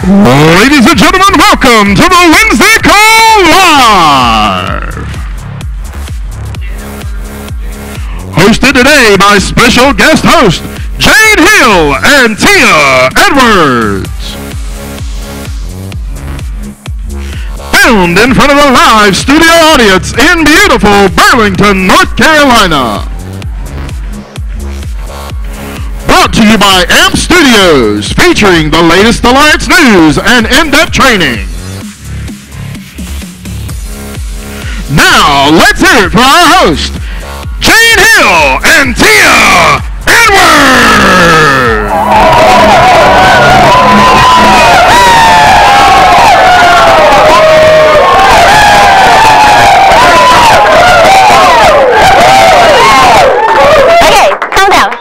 Ladies and gentlemen, welcome to the Wednesday Call Live! Hosted today by special guest host Jane Hill and Tia Edwards. Filmed in front of a live studio audience in beautiful Burlington, North Carolina. Brought to you by AMP Studios, featuring the latest Alliance news and in-depth training. Now, let's hear it for our host, Jane Hill and Tia Edwards! Okay, calm down.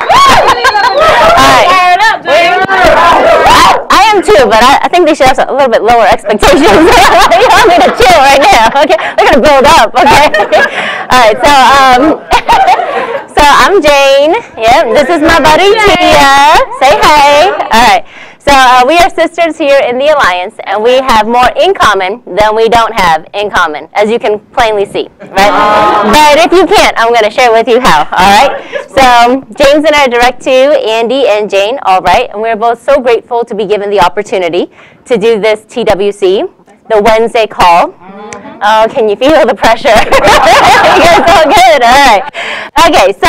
I am too, but I think they should have a little bit lower expectations. You don't need to chill right now, okay? They're gonna build up, okay? All right, so I'm Jane. Yep, this is my buddy Tia. Say hey. All right. So we are sisters here in the Alliance, and we have more in common than we don't have in common, as you can plainly see, right? But if you can't, I'm going to share with you how, all right? So James and I are direct to Andy and Jane Albright, and we're both so grateful to be given the opportunity to do this TWC, the Wednesday Call. Oh, can you feel the pressure? You guys all good? All right. Okay, so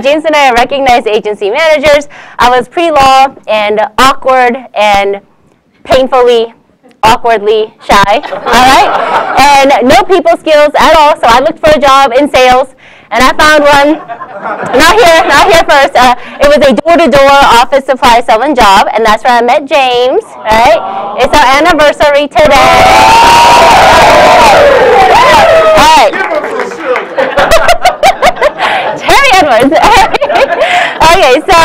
James and I are recognized agency managers. I was pre-law and awkward and painfully, awkwardly shy, all right? And no people skills at all, so I looked for a job in sales, and I found one. Not here first. It was a door-to-door office supply selling job, and that's where I met James, right? It's our anniversary today. All right. Terry Edwards. Okay, so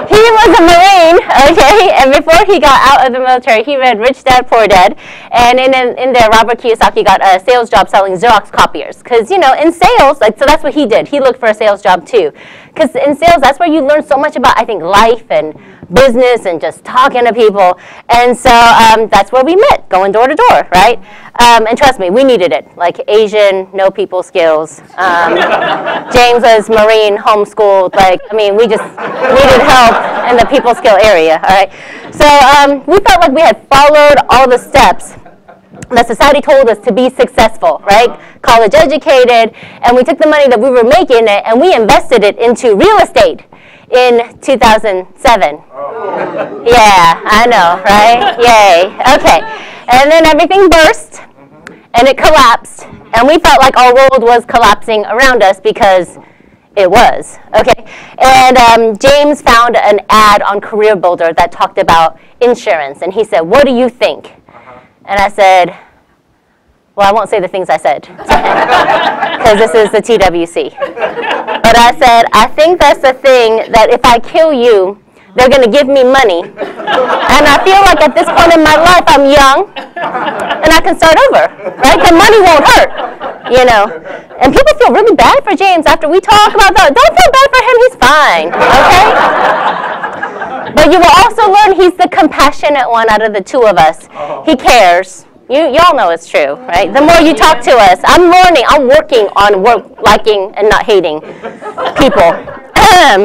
he was a Marine, okay, and before he got out of the military, he read Rich Dad, Poor Dad, and in there, Robert Kiyosaki got a sales job selling Xerox copiers, because, you know, in sales, like, so that's what he did. He looked for a sales job, too, because in sales, that's where you learn so much about, I think, life and business and just talking to people, and so that's where we met, going door to door, right? And trust me, we needed it, like Asian, no people skills. James was Marine, homeschooled, like, I mean, we just needed help in the people skill area, all right? So we felt like we had followed all the steps that society told us to be successful, right? College educated, and we took the money that we were making it and we invested it into real estate in 2007. Oh. Yeah, I know, right? Yay. Okay. And then everything burst and it collapsed, and we felt like our world was collapsing around us because it was, okay? And James found an ad on Career Builder that talked about insurance, and he said, "What do you think?" And I said, well, I won't say the things I said, because this is the TWC. But I said, I think that's the thing that if I kill you, they're going to give me money. And I feel like at this point in my life, I'm young, and I can start over, right? The money won't hurt, you know. And people feel really bad for James after we talk about that. Don't feel bad for him. He's fine, okay? But you will also learn he's the compassionate one out of the two of us. He cares. Y'all know it's true, right? The more you talk to us, I'm working on liking and not hating people.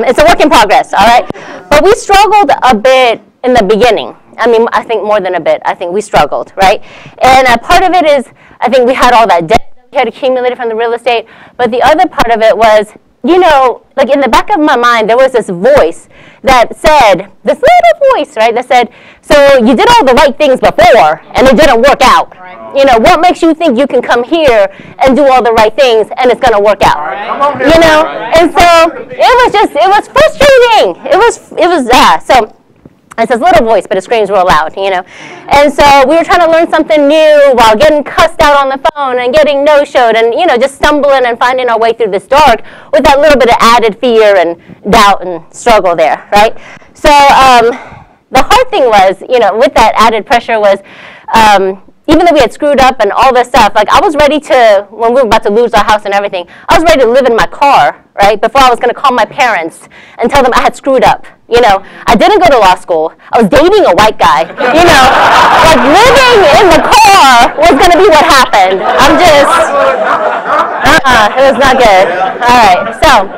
It's a work in progress, all right? But we struggled a bit in the beginning. I mean, I think more than a bit. I think we struggled, right? And part of it is, I think we had all that debt that we had accumulated from the real estate. But the other part of it was, you know, like in the back of my mind, there was this voice that said, this little voice, right, that said, so you did all the right things before, and it didn't work out. Right. You know, what makes you think you can come here and do all the right things, and it's going to work out? Right. You know, and so it was frustrating. So it's this little voice, but it screams real loud, you know. And so we were trying to learn something new while getting cussed out on the phone and getting no-showed and, you know, just stumbling and finding our way through this dark with that little bit of added fear and doubt and struggle there, right? So the hard thing was, you know, with that added pressure was even though we had screwed up and all this stuff, like I was ready to, when we were about to lose our house and everything, I was ready to live in my car, right, before I was going to call my parents and tell them I had screwed up, You know, I didn't go to law school. I was dating a white guy. You know, like living in the car was going to be what happened. I'm just, it was not good. All right, so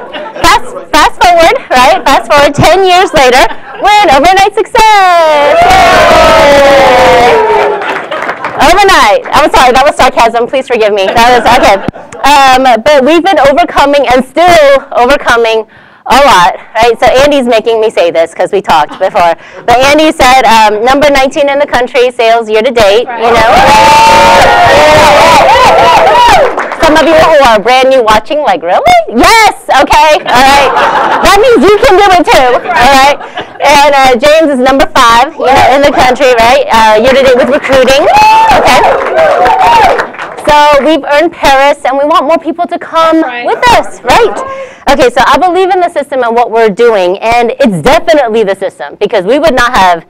fast forward, right? Fast forward 10 years later, we're an overnight success. Yay! Overnight. I'm sorry, that was sarcasm. Please forgive me. That was okay. But we've been overcoming and still overcoming a lot, right? So Andy's making me say this because we talked before. But Andy said number 19 in the country, sales year to date. You know. Some of you who are brand new watching, like, really? Yes. Okay. All right. That means you can do it too. All right. And James is number 5, you know, in the country, right? Year to date with recruiting. Okay. So we've earned Paris, and we want more people to come with us, right? Okay, so I believe in the system and what we're doing, and it's definitely the system, because we would not have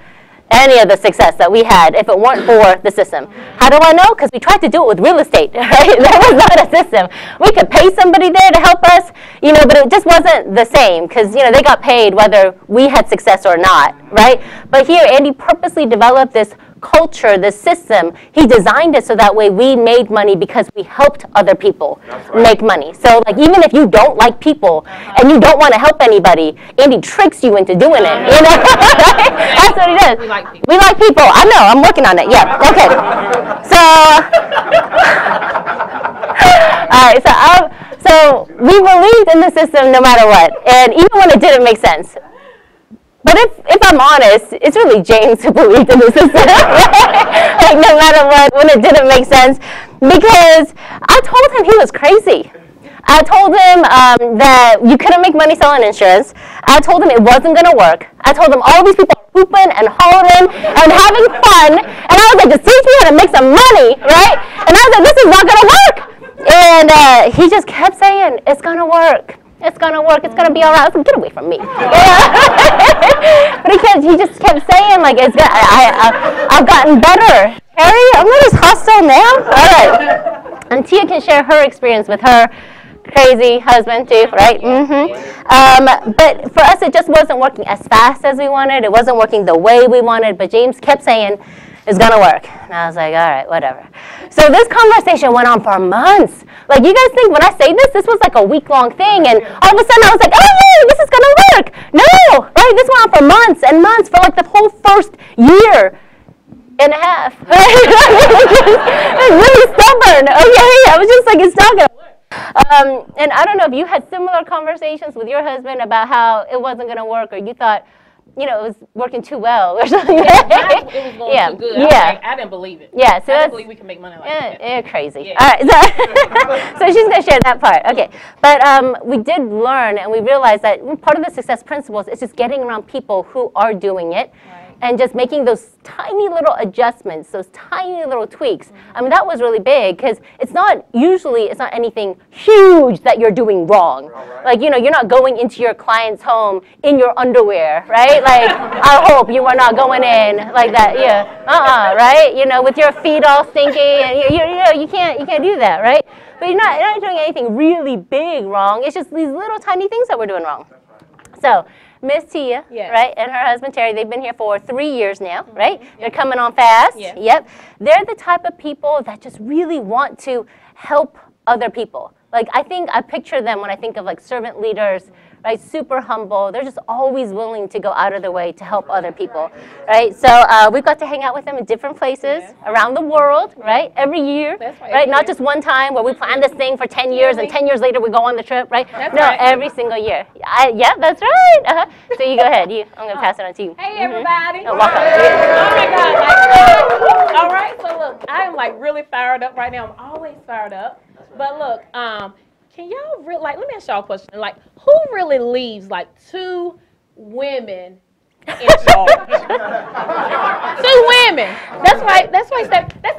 any of the success that we had if it weren't for the system. How do I know? Because we tried to do it with real estate, right? That was not a system. We could pay somebody there to help us, you know, but it just wasn't the same, because, you know, they got paid whether we had success or not, right? But here, Andy purposely developed this culture, this system. He designed it so that way we made money because we helped other people make money. So, like, even if you don't like people and you don't want to help anybody, Andy tricks you into doing it. You know, that's what he does. We like people. We like people. I know. I'm working on it. Yeah. Okay. So, all right. So we believed in the system no matter what, and even when it didn't make sense. But if I'm honest, it's really James who believed in the system. Like, no matter what, when it didn't make sense. Because I told him he was crazy. I told him that you couldn't make money selling insurance. I told him it wasn't going to work. I told him all these people are hooping and hollering and having fun. And I was like, just teach me how to make some money, right? And I was like, this is not going to work. And he just kept saying, it's going to work. It's going to work. It's going to be all right. I was like, get away from me. But he just kept saying, like, I've gotten better. Terry, I'm not as hostile now. All right. And Tia can share her experience with her crazy husband, too, right? Mm-hmm. But for us, it just wasn't working as fast as we wanted. It wasn't working the way we wanted. But James kept saying, it's going to work. And I was like, all right, whatever. So this conversation went on for months. Like, you guys think when I say this was like a week-long thing, and all of a sudden I was like, oh, yeah, this is going to work. No, right? This went on for months and months, for like the whole first year and a half. Right? It's really stubborn. Okay, I was just like, it's not going to work. And I don't know if you had similar conversations with your husband about how it wasn't going to work, or you thought, you know, it was working too well or something. It was going too good. I didn't believe it. Yeah, so I didn't believe we could make money like that. Yeah, crazy. Yeah. All right, so she's going to share that part. Okay, but we did learn, and we realized that part of the success principles is just getting around people who are doing it. And just making those tiny little adjustments, those tiny little tweaks. I mean, that was really big, because it's not anything huge that you're doing wrong. Like, you know, you're not going into your client's home in your underwear, right? Like, I hope you are not going in like that. Yeah, right? You know, with your feet all stinky, and you can't do that, right? But you're not doing anything really big wrong. It's just these little tiny things that we're doing wrong. So Miss Tia, right, and her husband Terry, they've been here for 3 years now, right? They're coming on fast. Yep. They're the type of people that just really want to help other people. Like, I picture them when I think of, like, servant leaders, right? Super humble. They're just always willing to go out of their way to help other people, right? So we've got to hang out with them in different places around the world, right? Every year, right? Not just one time where we plan this thing for 10 years and 10 years later we go on the trip, right? Every single year. Yeah, that's right. So you go ahead. I'm going to pass it on to you. Hey, everybody. Oh, welcome. Oh, my God. All right, so look, I am, like, really fired up right now. I'm always fired up. But look, can y'all really, like, let me ask y'all a question. Like, who really leaves, like, 2 women in charge? 2 women. That's right. That's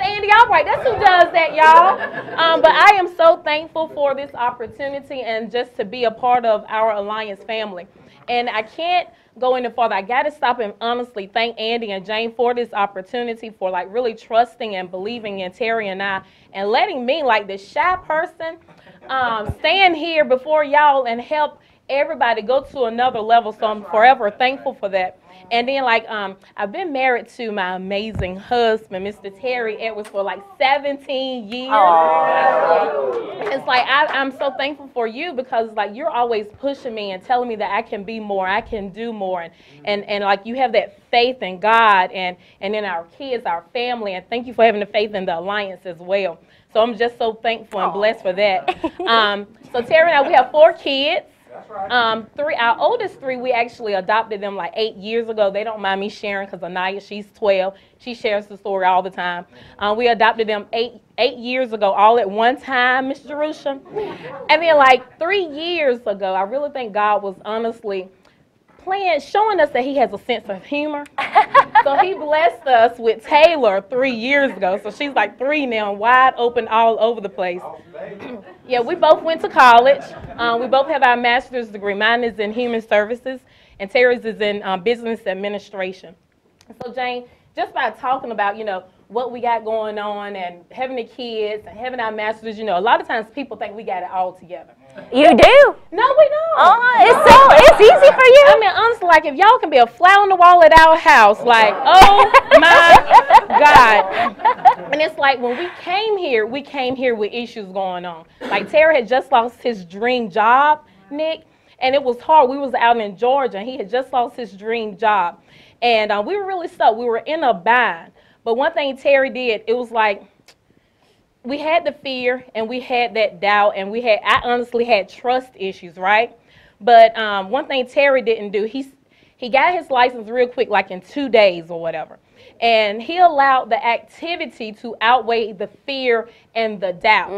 Andy Albright. That's who does that, y'all. But I am so thankful for this opportunity and just to be a part of our Alliance family. And I can't go any farther. I got to stop and honestly thank Andy and Jane for this opportunity, for, like, really trusting and believing in Terry and I, and letting me, like, the shy person, stand here before y'all and help everybody go to another level. So I'm forever thankful for that. And then, like, I've been married to my amazing husband, Mr. Terry Edwards, for like 17 years. It's like, I'm so thankful for you because, like, you're always pushing me and telling me that I can be more, I can do more. And like, you have that faith in God and in our kids, our family. And thank you for having the faith in the Alliance as well. So I'm just so thankful and blessed for that. So Terry and I, we have 4 kids. Our oldest 3, we actually adopted them like 8 years ago. They don't mind me sharing because Anaya, she's 12. She shares the story all the time. We adopted them 8 years ago, all at one time, Miss Jerusha. And then like 3 years ago, I really think God was honestly showing us that he has a sense of humor. So he blessed us with Taylor 3 years ago. So she's like 3 now, wide open all over the place. Yeah, we both went to college. We both have our master's degree. Mine is in human services, and Terry's is in business administration. So Jane, just by talking about, what we got going on and having the kids and having our masters, a lot of times people think we got it all together. You do? No, we don't. It's easy for you. I mean, honestly, like, if y'all can be a fly on the wall at our house, like, oh my God. And it's like, when we came here with issues going on. Like, Terry had just lost his dream job, Nick, and it was hard. We was out in Georgia, and he had just lost his dream job. And we were really stuck. We were in a bind. But one thing Terry did, it was like, we had the fear and we had that doubt and I honestly had trust issues, right? But one thing Terry didn't do, he got his license real quick, like in 2 days or whatever. And he allowed the activity to outweigh the fear and the doubt.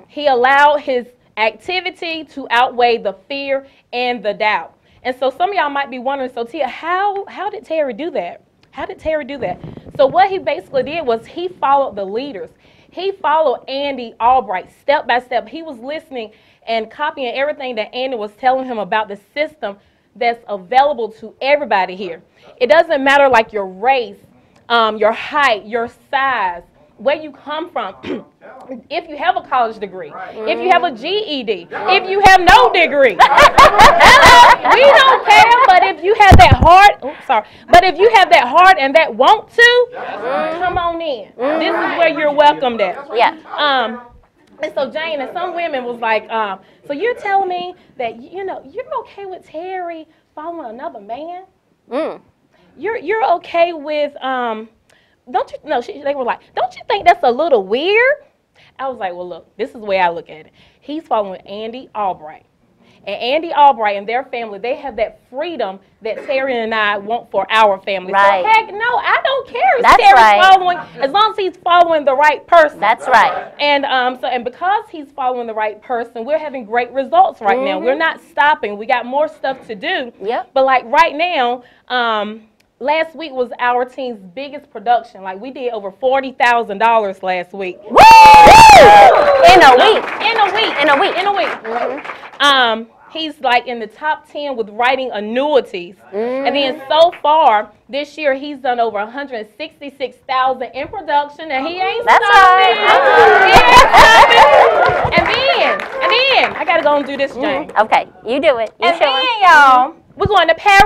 He allowed his activity to outweigh the fear and the doubt. And so some of y'all might be wondering, so Tia, how did Terry do that? How did Terry do that? So what he basically did was he followed the leaders. He followed Andy Albright step by step. He was listening and copying everything that Andy was telling him about the system that's available to everybody here. It doesn't matter like your race, your height, your size, where you come from, if you have a college degree, if you have a GED, if you have no degree. We don't care, but if you have that heart, but if you have that heart and that want to, come on in. This is where you're welcomed at. Yeah. And so Jane and some women was like, so you're telling me that, you're okay with Terry following another man? You're okay with, they were like, don't you think that's a little weird? I was like, well, look, this is the way I look at it. He's following Andy Albright. And Andy Albright and their family, they have that freedom that Terry and I want for our family. Right. So heck no, I don't care if That's Terry's right. following, as long as he's following the right person. That's right. And because he's following the right person, we're having great results right now. We're not stopping. We got more stuff to do. Yep. But like right now, last week was our team's biggest production. Like, we did over $40,000 last week. Woo! In a week. In a week. In a week. In a week. He's like in the top 10 with writing annuities. And then so far this year, he's done over $166,000 in production, and he ain't That's stopping. right. He ain't stopping. And then I gotta go and do this, Jane. Okay, you do it. You And show then, him. y'all, we're going to Paris.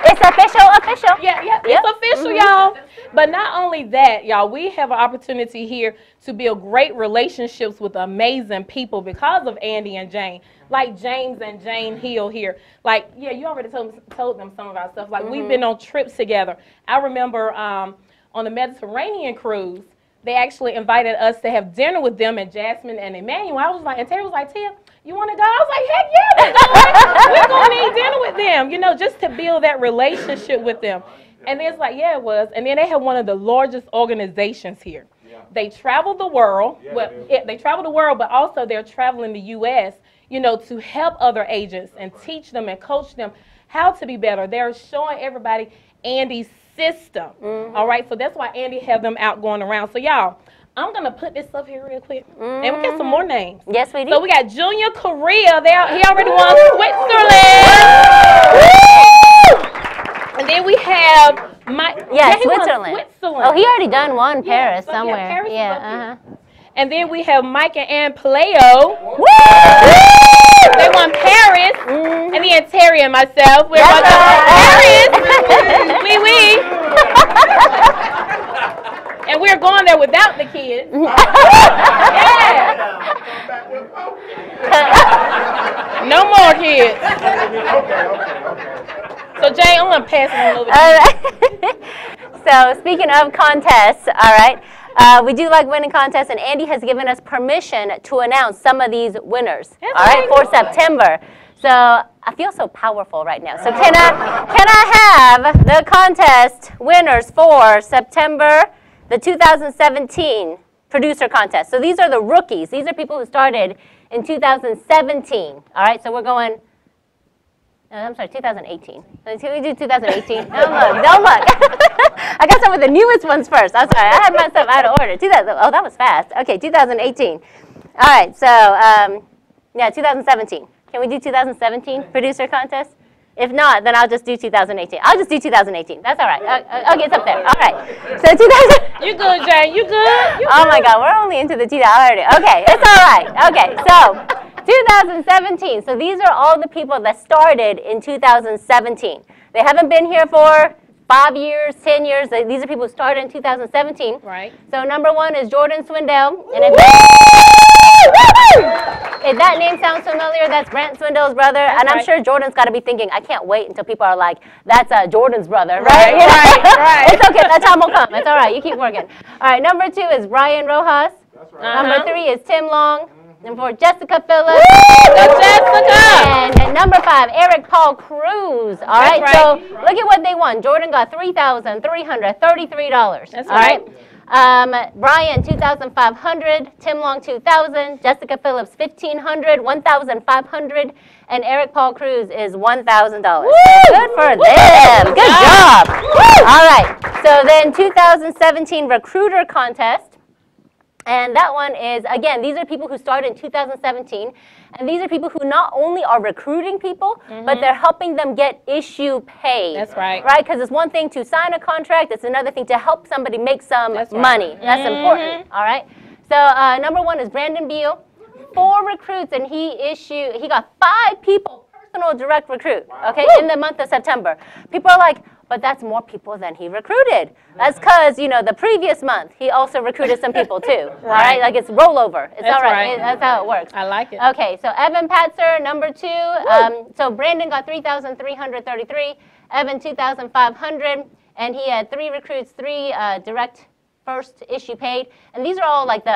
It's official. Yeah, it's official, y'all. But not only that, y'all, we have an opportunity here to build great relationships with amazing people because of Andy and Jane, like James and Jane Hill here. Like, yeah, you already told them some of our stuff. Like, we've been on trips together. I remember on the Mediterranean cruise, they actually invited us to have dinner with them and Jasmine and Emmanuel. I was like, and Terry was like, Tia, you want to go? I was like, heck yeah, we're going to eat dinner with them, just to build that relationship with them. And it's like, yeah, it was. And then they have one of the largest organizations here. Yeah. They travel the world. Yeah, well, they travel the world, but also they're traveling the U.S., to help other agents and teach them and coach them how to be better. They're showing everybody Andy's system. All right, so that's why Andy have them out going around. So, y'all, I'm going to put this up here real quick. And we got some more names. Yes, we do. So we got Junior Korea. He already won Switzerland. And then we have Switzerland. Switzerland. Oh, he already done one, Paris so, somewhere. Yeah, Paris is up here. And then we have Mike and Ann Paleo. Woo! They won Paris. And then Terry and myself. We're going to Paris. Oui. And we're going there without the kids. Yeah. No more kids. So, Jay, I'm going to pass it on over to you. So, speaking of contests, all right, we do like winning contests, and Andy has given us permission to announce some of these winners, all right, for September. So, I feel so powerful right now. So, can I have the contest winners for September, the 2017 producer contest? So, these are the rookies. These are people who started in 2017, all right? So, we're going... I'm sorry, 2018. Can we do 2018? Don't look. I got some of the newest ones first. I'm sorry, I had myself out of order. Oh, that was fast. Okay, 2018. All right, so, yeah, 2017. Can we do 2017 producer contest? If not, then I'll just do 2018. I'll just do 2018. That's all right. Okay, it's up there. All right. So 2000. You good, Jane? You good? Oh, my God. We're only into the 2000 already. Okay, it's all right. Okay, so 2017. So these are all the people that started in 2017. They haven't been here for 5 years, 10 years. These are people who started in 2017. Right. So number 1 is Jordan Swindell. And if that name sounds familiar, that's Brent Swindell's brother. That's and I'm sure Jordan's got to be thinking, I can't wait until people are like, that's Jordan's brother, right? Right. It's okay. That time will come. It's all right. You keep working. All right. Number 2 is Ryan Rojas. That's right. Number 3 is Tim Long. Number 4, Jessica Phillips. Jessica! And number 5, Eric Paul Cruz. All right. So look at what they won. Jordan got $3,333. That's all right. Brian, $2,500. Tim Long, $2,000. Jessica Phillips, $1,500. $1,500. And Eric Paul Cruz is $1,000. Good for them. Good job. All right. So then 2017 recruiter contest. And that one is, again, these are people who started in 2017. And these are people who not only are recruiting people, but they're helping them get issue paid. That's right. Right? Because it's one thing to sign a contract. It's another thing to help somebody make some money. That's important. All right? So number 1 is Brandon Beal. 4 recruits, and he got 5 people, personal direct recruit, okay, in the month of September. People are like, but that's more people than he recruited. That's because, you know, the previous month, he also recruited some people too. All right? Like it's rollover. It's all right. That's how it works. I like it. Okay, so Evan Patzer, number 2. So Brandon got $3,333. Evan, $2,500. And he had 3 recruits, 3 direct first issue paid. And these are all like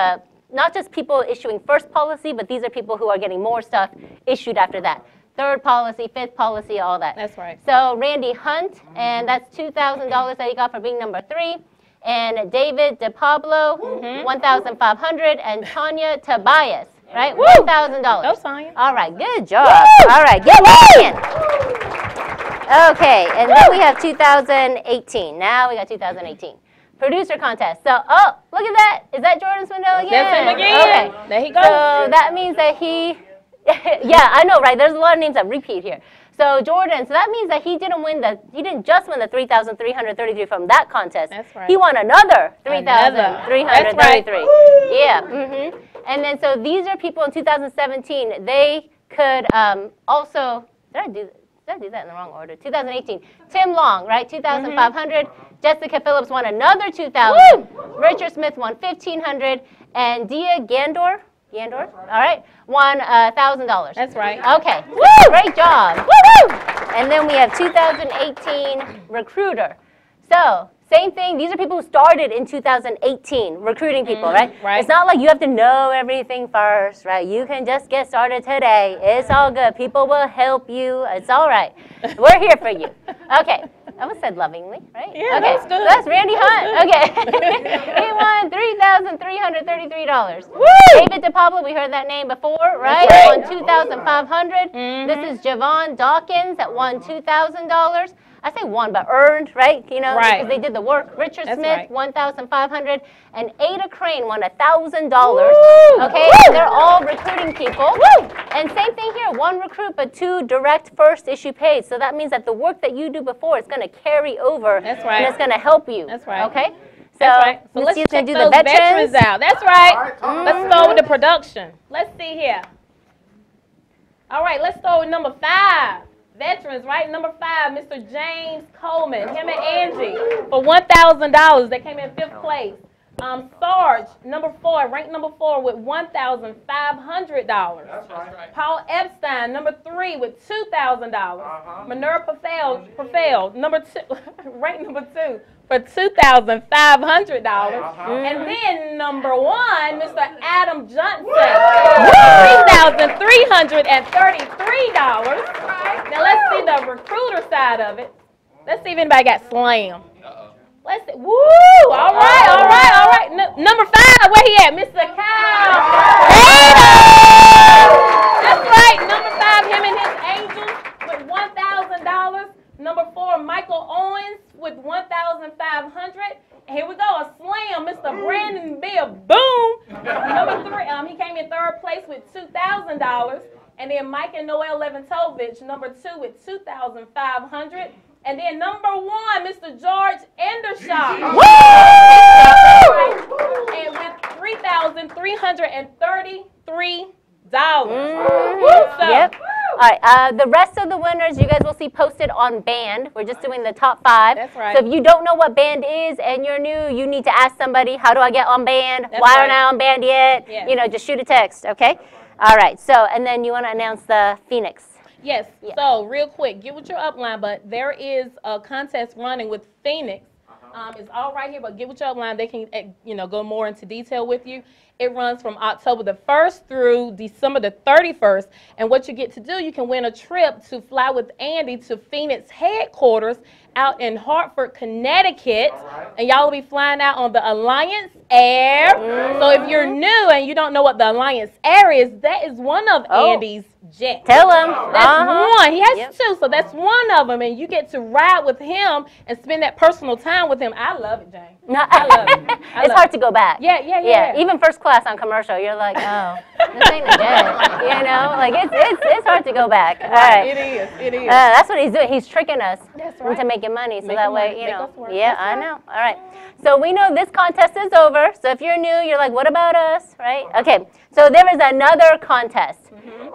not just people issuing first policy, but these are people who are getting more stuff issued after that. 3rd policy, 5th policy, all that. That's right. So Randy Hunt, and that's $2,000 that he got for being number 3. And David DePablo, $1,500. And Tanya Tobias, right? $1,000. Go, Tanya. All right, good job. All right, get working. Okay, and then we have 2018. Now we got 2018. Producer contest. So, oh, look at that. Is that Jordan Swindell again? That's him again. Okay. There he goes. So that means that he... yeah, I know, right? There's a lot of names that repeat here. So Jordan, so that means that he didn't just win the $3,333 from that contest. That's right. He won another $3,333. Right. Yeah. And then so these are people in 2017. They could also did I do that in the wrong order? 2018. Tim Long, right? $2,500. Jessica Phillips won another $2,000. Richard Smith won $1,500, and Dia Gandor, all right, won $1,000. That's right. Okay. Woo! Great job. Woo! And then we have 2018 recruiter. So same thing. These are people who started in 2018 recruiting people, right? Right. It's not like you have to know everything first, right? You can just get started today. It's all good. People will help you. It's all right. We're here for you. Okay. That was said lovingly, right? Yeah, okay. that's good. So that's Randy Hunt. Okay. He won $3,333. David DePablo, we heard that name before, right? Right. Won $2,500. This is Javon Dawkins that won $2,000. I say won, but earned, right? You know, because they did the work. Richard Smith, $1,500, and Ada Crane won $1,000. Okay, and they're all recruiting people. And same thing here, 1 recruit, but 2 direct first issue paid. So that means that the work that you do before is going to carry over. That's right. And it's going to help you. That's right. Okay. That's right. So let's check those veterans out. That's right. Let's go with the production. Let's see here. All right, let's go with number 5. Veterans, right? Number 5, Mr. James Coleman. Him and Angie for $1,000. They came in 5th place. Sarge, number 4, ranked number 4 with $1,500. That's right. Paul Epstein, number 3 with $2,000. Minerva Perfeld, number 2, ranked number 2 for $2,500. And then number 1, Mr. Adam Johnson, $3,333. Now let's see the recruiter side of it. Let's see if anybody got slammed. Let's see. Woo! All right. Number 5, where he at? Mr. Kyle. That's right. Number 5, him and his angels with $1,000. Number 4, Michael Owens with $1,500. Here we go, a slam, Mr. Brandon Bill. Boom. Number 3, he came in 3rd place with $2,000. And then Mike and Noel Leventovich, number 2 with $2,500. And then number 1, Mr. George Endershaw. Woo! And with $3,333. Yep. All right. The rest of the winners, you guys will see posted on Band. We're just doing the top 5. That's right. So if you don't know what Band is and you're new, you need to ask somebody, how do I get on Band? Why aren't I on Band yet? Yes. You know, just shoot a text, okay? All right. So, and then you want to announce the Phoenix. Yes. Yeah. So real quick, get with your upline, but there is a contest running with Phoenix. It's all right here, but get with your upline. They can, go more into detail with you. It runs from October the 1st through December the 31st. And what you get to do, you can win a trip to fly with Andy to Phoenix headquarters out in Hartford, Connecticut. And y'all will be flying out on the Alliance Air. So if you're new and you don't know what the Alliance Air is, that is one of Andy's jets. Tell him. That's one. He has 2, so that's one of them. And you get to ride with him and spend that personal time with him. I love it, Jane. No, I love it. It's hard to go back. Yeah. Even first class on commercial, you're like, oh, this ain't a jet. You know, like it's hard to go back. All right. It is. That's what he's doing. He's tricking us into making money, so Making that way, money. you Make know. us work. Yeah, That's I right. know. All right. So we know this contest is over. So if you're new, you're like, what about us, right? Okay. So there is another contest.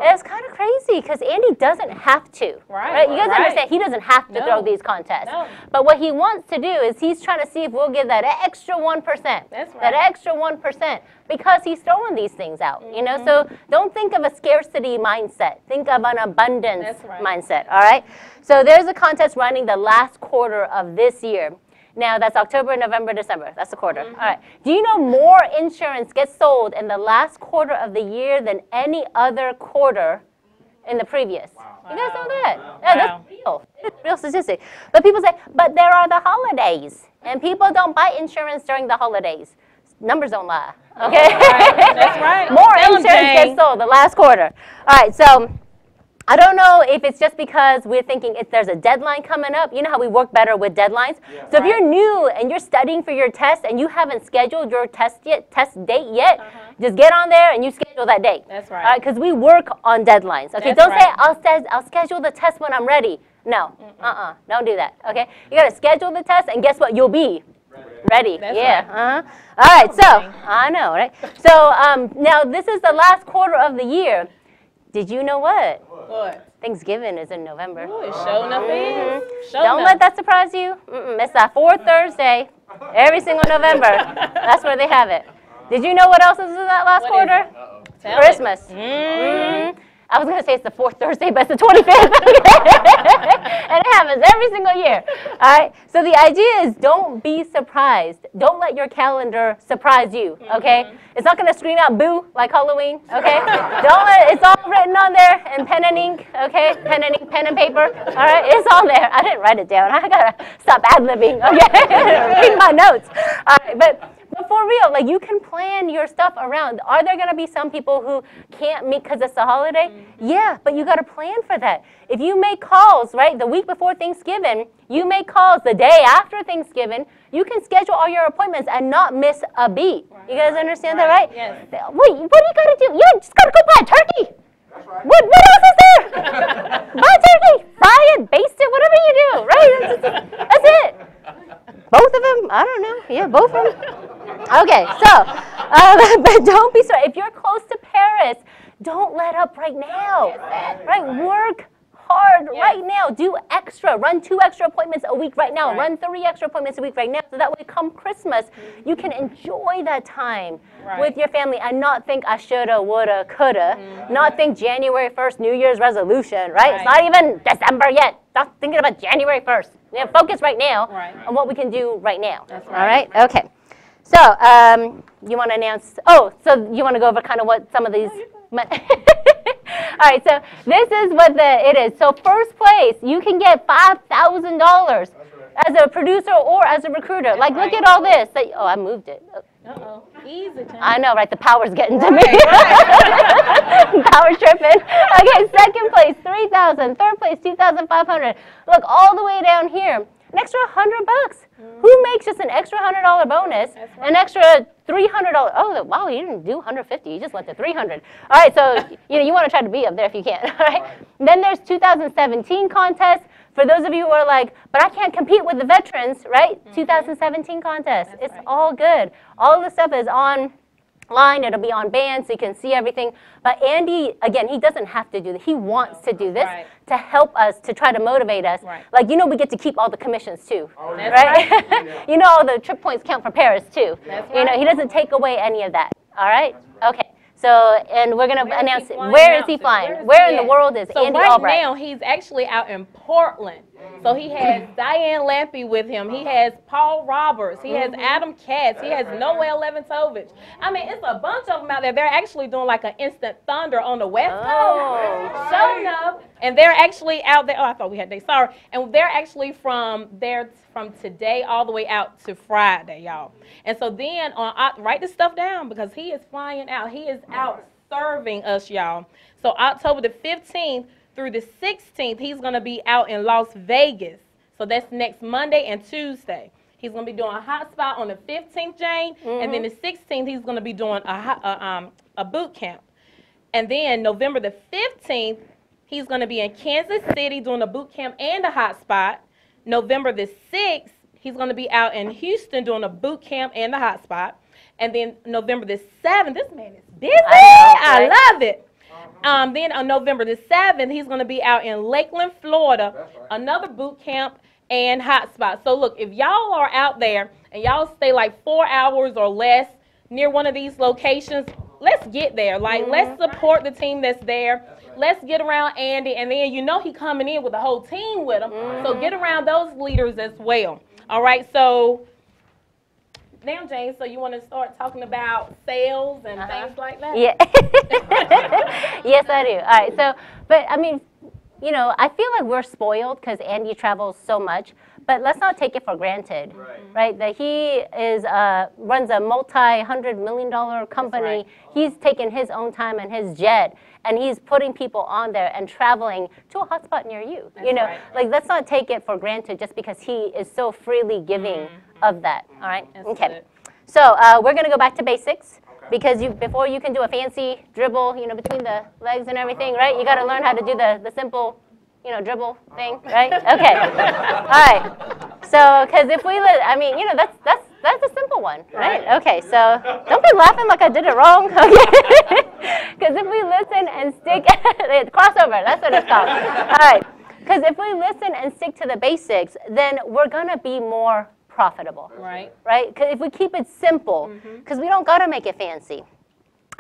It's kind of crazy because Andy doesn't have to. Right? You guys understand? He doesn't have to throw these contests. No. But what he wants to do is he's trying to see if we'll give that extra 1%. That's right. That extra 1% because he's throwing these things out. You know, so don't think of a scarcity mindset. Think of an abundance mindset. All right. So there's a contest running the last quarter of this year. Now, that's October, November, December. That's the quarter. All right. Do you know more insurance gets sold in the last quarter of the year than any other quarter in the previous? Wow. You guys know that? Yeah, that's real. It's real statistic. But people say, but there are the holidays, and people don't buy insurance during the holidays. Numbers don't lie. Okay? That's right. More insurance gets sold the last quarter. All right, so I don't know if it's just because we're thinking if there's a deadline coming up. You know how we work better with deadlines? Yeah. So if you're new and you're studying for your test and you haven't scheduled your test date yet, just get on there and you schedule that date. That's right. All right, because we work on deadlines. Okay, don't say I'll schedule the test when I'm ready. No, don't do that. Okay, you got to schedule the test and guess what? You'll be ready. That's right. All right, so I know, right? So now this is the last quarter of the year. Did you know what? What? Thanksgiving is in November. Ooh, it sure enough is. Don't let that surprise you. It's that 4th Thursday, every single November. That's where they have it. Did you know what else is in that last quarter? Christmas. I was going to say it's the 4th Thursday, but it's the 25th. And it happens every single year. All right? So the idea is don't be surprised. Don't let your calendar surprise you, okay? It's not going to scream out boo like Halloween, okay? Don't let it's all written on there in pen and ink, okay? Pen and paper, all right? It's all there. I didn't write it down. I got to stop ad-libbing, okay? Read my notes. All right, but for real, like you can plan your stuff around. Are there going to be some people who can't meet because it's a holiday? Yeah, but you got to plan for that. If you make calls, right, the week before Thanksgiving, you make calls the day after Thanksgiving, you can schedule all your appointments and not miss a beat. You guys understand that, right? Yes. Wait, what do you got to do? You just got to go buy a turkey. That's right. What else is there? Buy a turkey, fry it, baste it, whatever you do, right? That's it. both of them? I don't know. Yeah, both of them. Okay, so, but don't be sorry. If you're close to Paris, don't let up right now. Right? Work hard right now. Do extra. Run 2 extra appointments a week right now. Run 3 extra appointments a week right now. So that way, come Christmas, you can enjoy that time with your family and not think I shoulda, woulda, coulda. Not think January 1st, New Year's resolution, right? It's not even December yet. Stop thinking about January 1st. Yeah, focus right now on what we can do right now. All right? Okay. So, you want to announce, so you want to go over kind of what some of these, all right, so this is what it is. So first place, you can get $5,000 as a producer or as a recruiter. Like, look at all this. Oh, I moved it. Uh-oh. Easy, Tim. I know, right? The power's getting to me. Power tripping. Okay, second place, $3,000. Third place, $2,500. Look, all the way down here, an extra $100. Who makes just an extra $100 bonus, an extra $300? Oh, wow, you didn't do $150. You just went to $300. All right, so you want to try to be up there if you can. All right. And then there's 2017 contest. For those of you who are like, but I can't compete with the veterans, right? 2017 contest. It's all good. All the stuff is online. It'll be on band so you can see everything. But Andy, again, he doesn't have to do this. He wants to do this to help us, to try to motivate us. Like, we get to keep all the commissions too, right? All the trip points count for Paris too. He doesn't take away any of that. All right? Okay. So, and we're going to announce where is he flying? Where in the world is Andy Albright? Right now, he's actually out in Portland. So he has Diane Lampy with him. He has Paul Roberts. He has Adam Katz. He has Noel Leventovich. I mean, it's a bunch of them out there. They're actually doing like an instant thunder on the West Coast. Showing up. And they're actually out there. Oh, I thought we had days. Sorry. And they're actually from today all the way out to Friday, y'all. And so then, write this stuff down because he is flying out. He is out serving us, y'all. So October the 15th through the 16th, he's going to be out in Las Vegas. So that's next Monday and Tuesday. He's going to be doing a hot spot on the 15th, Jane. And then the 16th, he's going to be doing a boot camp. And then November the 15th, he's going to be in Kansas City doing a boot camp and a hot spot. November the 6th, he's going to be out in Houston doing a boot camp and a hot spot. And then November the 7th, this man is busy. I love it. Then on November the 7th, he's going to be out in Lakeland, Florida, another boot camp and hot spot. So look, if y'all are out there and y'all stay like 4 hours or less near one of these locations, let's get there. Like, let's support the team that's there. Let's get around Andy, and then he coming in with the whole team with him. So get around those leaders as well. All right, so now, Jane, so you want to start talking about sales and things like that? Yeah. Yes, I do. All right, so, but I mean, I feel like we're spoiled because Andy travels so much, but let's not take it for granted, right? That he runs a multi-$100 million company. He's taking his own time and his jet, and he's putting people on there and traveling to a hotspot near you. Like, let's not take it for granted just because he is so freely giving of that. All right. Okay. So we're gonna go back to basics. Because before you can do a fancy dribble, between the legs and everything, right? You got to learn how to do the simple, dribble thing, right? Okay. All right. So, because if we, that's a simple one, right? Okay. So don't be laughing like I did it wrong, okay? Because if we listen and stick, crossover, that's what it's called. All right. Because if we listen and stick to the basics, then we're gonna be more profitable, right? Because if we keep it simple, because we don't got to make it fancy.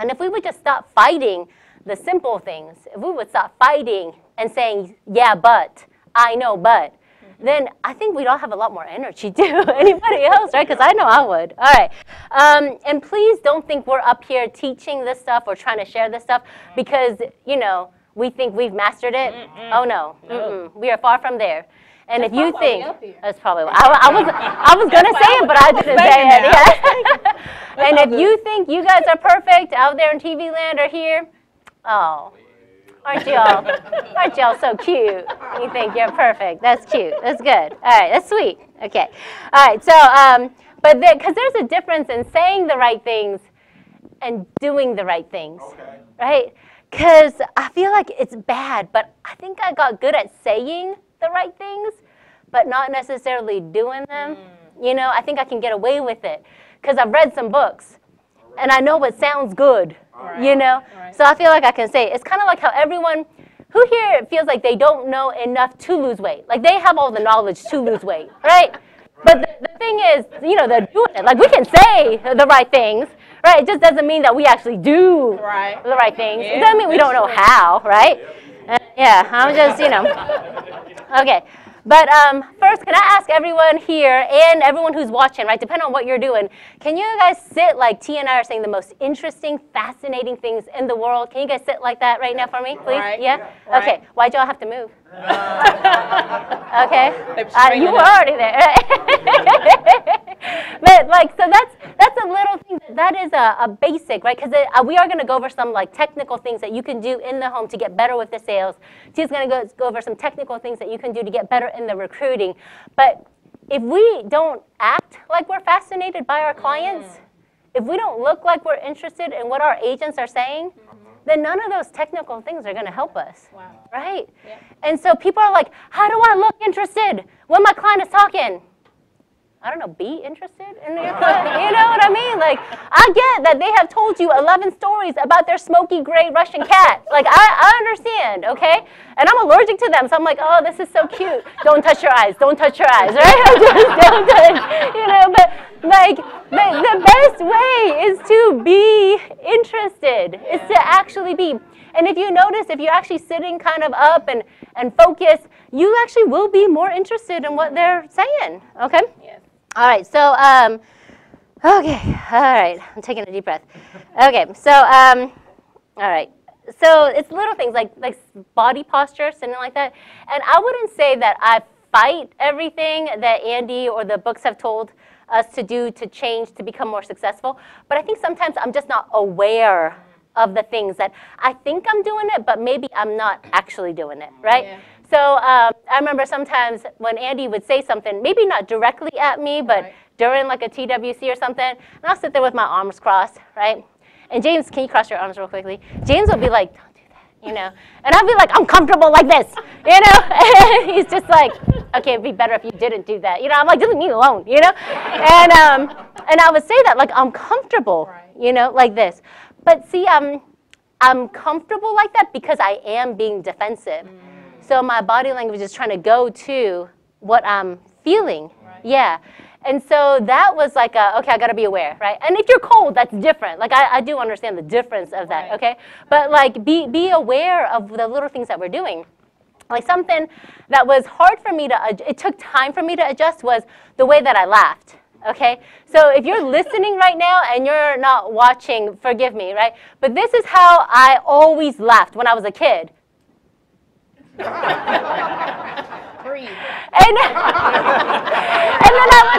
And if we would just stop fighting the simple things, if we would stop fighting and saying, yeah, but, I know, but, then I think we'd all have a lot more energy too. Anybody else, right? Because I know I would. All right. And please don't think we're up here teaching this stuff or trying to share this stuff because, we think we've mastered it. Oh, no. We are far from there. And if you think, that's probably what, I was going to say it, but I didn't say it. Yeah. And if you think you guys are perfect out there in TV land or here, aren't y'all so cute? You think you're perfect. That's cute. That's good. All right, that's sweet. Okay. All right, so, because there's a difference in saying the right things and doing the right things, right? Because I feel like it's bad, but I think I got good at saying the right things, but not necessarily doing them. You know, I think I can get away with it because I've read some books and I know what sounds good, you know? So I feel like I can say it. It's kind of like how everyone, who here feels like they don't know enough to lose weight? Like they have all the knowledge to lose weight, right? But the thing is, you know, they're doing it. Like we can say the right things, right? It just doesn't mean that we actually do the right things. It doesn't mean we don't know how, right? Yeah, I'm just, you know. Okay. But first, can I ask everyone here and everyone who's watching, right, depending on what you're doing, can you guys sit like Tia and I are saying the most interesting, fascinating things in the world? Can you guys sit like that right now for me, please? Right. Yeah? Right. Okay. Why'd y'all have to move? Okay. You were already there. But like, so that's a little thing. That is a basic, right? Because we are going to go over some like technical things that you can do in the home to get better with the sales. Tia's going to go over some technical things that you can do to get better in the recruiting. But if we don't act like we're fascinated by our clients, if we don't look like we're interested in what our agents are saying, then none of those technical things are going to help us, right? Yeah. And so people are like, how do I look interested when my client is talking? I don't know, be interested in your client, you know what I mean? Like, I get that they have told you 11 stories about their smoky gray Russian cat. Like, I understand, okay? And I'm allergic to them, so I'm like, oh, this is so cute. Don't touch your eyes, don't touch your eyes, right? Just don't touch, you know, but like, the best way is to be interested, is to actually be. And if you notice, if you're actually sitting kind of up and focused, you actually will be more interested in what they're saying, okay? Yes. All right, so, okay, all right, I'm taking a deep breath. Okay, so, all right, so it's little things like body posture, something like that. And I wouldn't say that I fight everything that Andy or the books have told us to do to change, to become more successful. But I think sometimes I'm just not aware of the things that I think I'm doing it, but maybe I'm not actually doing it, right? Yeah. So I remember sometimes when Andy would say something, maybe not directly at me, but during like a TWC or something, and I'll sit there with my arms crossed, right? And James, can you cross your arms real quickly? James would be like, don't do that, you know? And I'd be like, I'm comfortable like this, you know? And he's just like, okay, it'd be better if you didn't do that. You know, I'm like, just leave me alone, you know? And I would say that, like, I'm comfortable, you know, like this. But see, I'm comfortable like that because I am being defensive. So my body language is trying to go to what I'm feeling. Yeah. And so that was like, okay, I got to be aware, right? And if you're cold, that's different. Like, I do understand the difference of that, okay? But, like, be aware of the little things that we're doing. Like, something that was hard for me it took time for me to adjust was the way that I laughed. Okay, so if you're listening right now and you're not watching, forgive me, right? But this is how I always laughed when I was a kid. Breathe. And then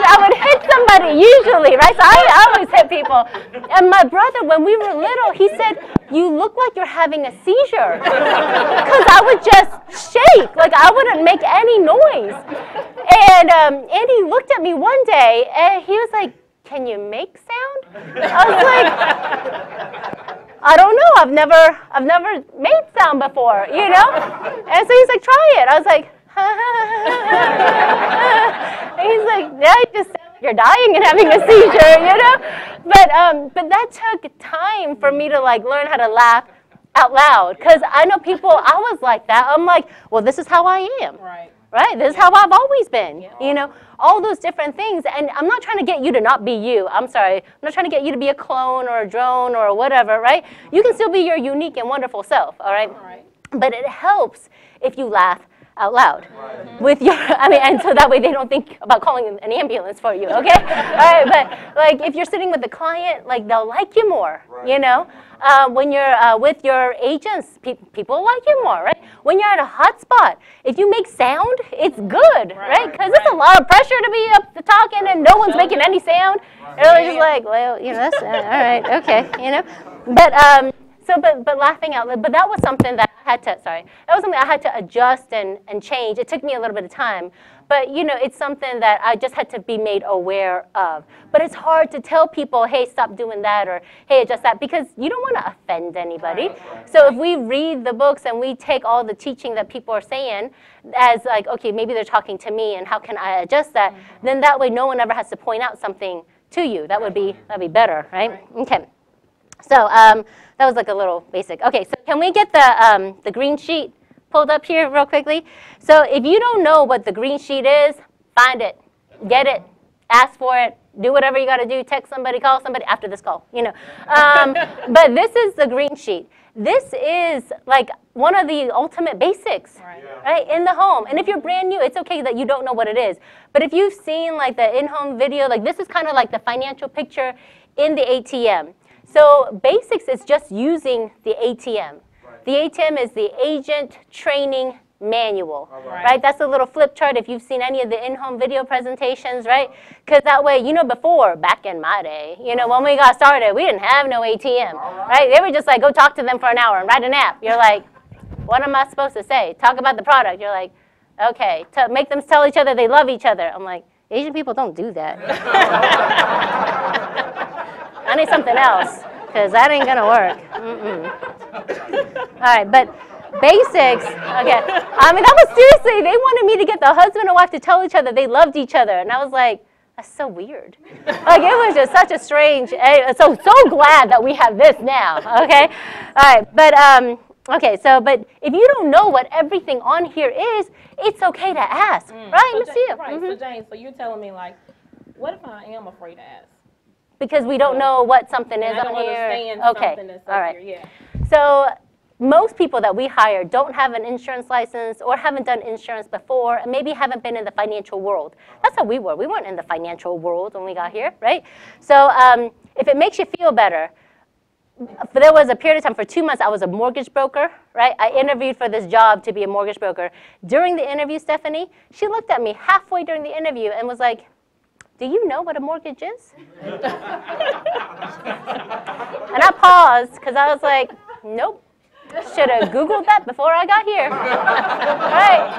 I would hit somebody usually, right? So I always hit people. And my brother, when we were little, he said, you look like you're having a seizure. Because I would just shake, like I wouldn't make any noise. And Andy looked at me one day and he was like, can you make sound? I was like, I don't know, I've never made sound before, you know? And so he's like, try it. I was like, and he's like, yeah, you just sound like you're dying and having a seizure, you know? But that took time for me to like learn how to laugh out loud. Because I know people, I was like that. I'm like, well, this is how I am. Right? This is how I've always been, you know? All those different things. And I'm not trying to get you to not be you. I'm sorry. I'm not trying to get you to be a clone or a drone or whatever, right? You can still be your unique and wonderful self, all right? But it helps if you laugh out loud with your, and so that way they don't think about calling an ambulance for you, okay? All right, but like if you're sitting with a client, like they'll like you more, you know? When you're with your agents, people like you more, right? When you're at a hot spot, if you make sound, it's good, right? Because it's a lot of pressure to be up talking and no one's making any sound. And they're just like, well, you know, that's all right, okay, you know? But but laughing out loud, but that was something that I had to, that was something I had to adjust and change. It took me a little bit of time. But, you know, it's something that I just had to be made aware of. But it's hard to tell people, hey, stop doing that, or hey, adjust that, because you don't want to offend anybody. So if we read the books and we take all the teaching that people are saying as like, okay, maybe they're talking to me, and how can I adjust that, then that way no one ever has to point out something to you. That'd be better, right? Okay. So that was like a little basic. Okay, so can we get the green sheet pulled up here real quickly? So if you don't know what the green sheet is, find it, get it, ask for it, do whatever you got to do, text somebody, call somebody after this call, you know. But this is the green sheet. This is like one of the ultimate basics, right, in the home. And if you're brand new, it's okay that you don't know what it is. But if you've seen like the in-home video, like this is kind of like the financial picture in the ATM. So basics is just using the ATM. The ATM is the Agent Training Manual, right? That's a little flip chart if you've seen any of the in-home video presentations, right? Because that way, you know, before, back in my day, you know, when we got started, we didn't have no ATM, right? They were just like, go talk to them for an hour and write an app. You're like, what am I supposed to say? Talk about the product. You're like, okay, make them tell each other they love each other. I'm like, Asian people don't do that. I need something else, because that ain't going to work. All right, but basics, okay. I mean, that was seriously, they wanted me to get the husband and wife to tell each other they loved each other. And I was like, that's so weird. Like, it was just such a strange, so glad that we have this now, okay? All right, but, okay, so, but if you don't know what everything on here is, it's okay to ask, right, so Miss Tia? Right, so Jane, so you're telling me, like, what if I am afraid to ask? Because we don't know what something is I don't on here. understand Okay, something that's all right. here, yeah. So most people that we hire don't have an insurance license or haven't done insurance before, and maybe haven't been in the financial world. That's how we were. We weren't in the financial world when we got here, right? So if it makes you feel better, there was a period of time, for 2 months, I was a mortgage broker, right? I interviewed for this job to be a mortgage broker. During the interview, Stephanie, she looked at me halfway during the interview and was like, do you know what a mortgage is? And I paused, because I was like, nope. Should have Googled that before I got here. Right?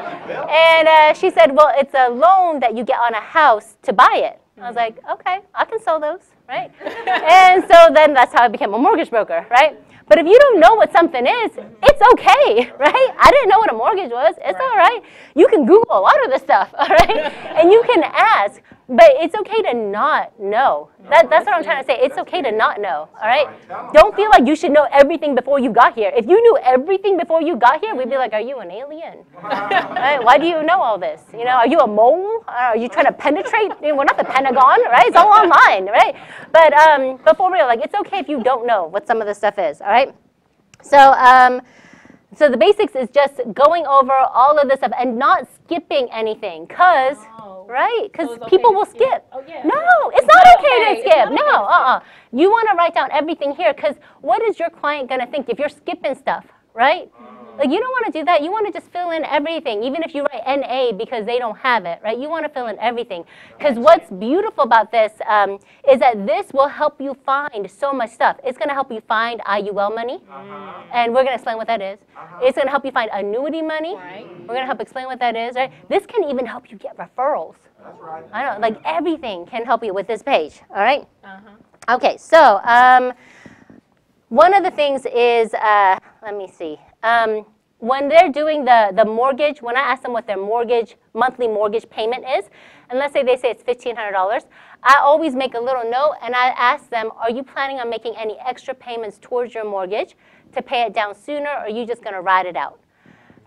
And she said, well, it's a loan that you get on a house to buy it. I was like, okay, I can sell those, right? And so then that's how I became a mortgage broker, right? But if you don't know what something is, it's okay, right? I didn't know what a mortgage was. It's all right. You can Google a lot of this stuff, all right? And you can ask, but it's okay to not know. That's what I'm trying to say. It's okay to not know, all right? Don't feel like you should know everything before you got here. If you knew everything before you got here, we'd be like, are you an alien? Right? Why do you know all this? You know, are you a mole? Are you trying to penetrate? We're not the Pentagon, right? It's all online, right? But for real, like, it's okay if you don't know what some of this stuff is, all right? So, so the basics is just going over all of this stuff and not skipping anything, because, right? Because So it's people okay will to skip. skip. Oh, yeah. No, it's not okay to It's skip. not No, You want to write down everything here, because what is your client going to think if you're skipping stuff, right? Like, you don't want to do that. You want to just fill in everything, even if you write NA because they don't have it, right? You want to fill in everything. Because what's beautiful about this is that this will help you find so much stuff. It's going to help you find IUL money, and we're going to explain what that is. It's going to help you find annuity money. We're going to help explain what that is, right? This can even help you get referrals. That's right. I know, like, everything can help you with this page, all right? Okay, so one of the things is, let me see. When they're doing the mortgage, when I ask them what their monthly mortgage payment is, and let's say they say it's $1,500, I always make a little note and I ask them, are you planning on making any extra payments towards your mortgage to pay it down sooner, or are you just going to ride it out?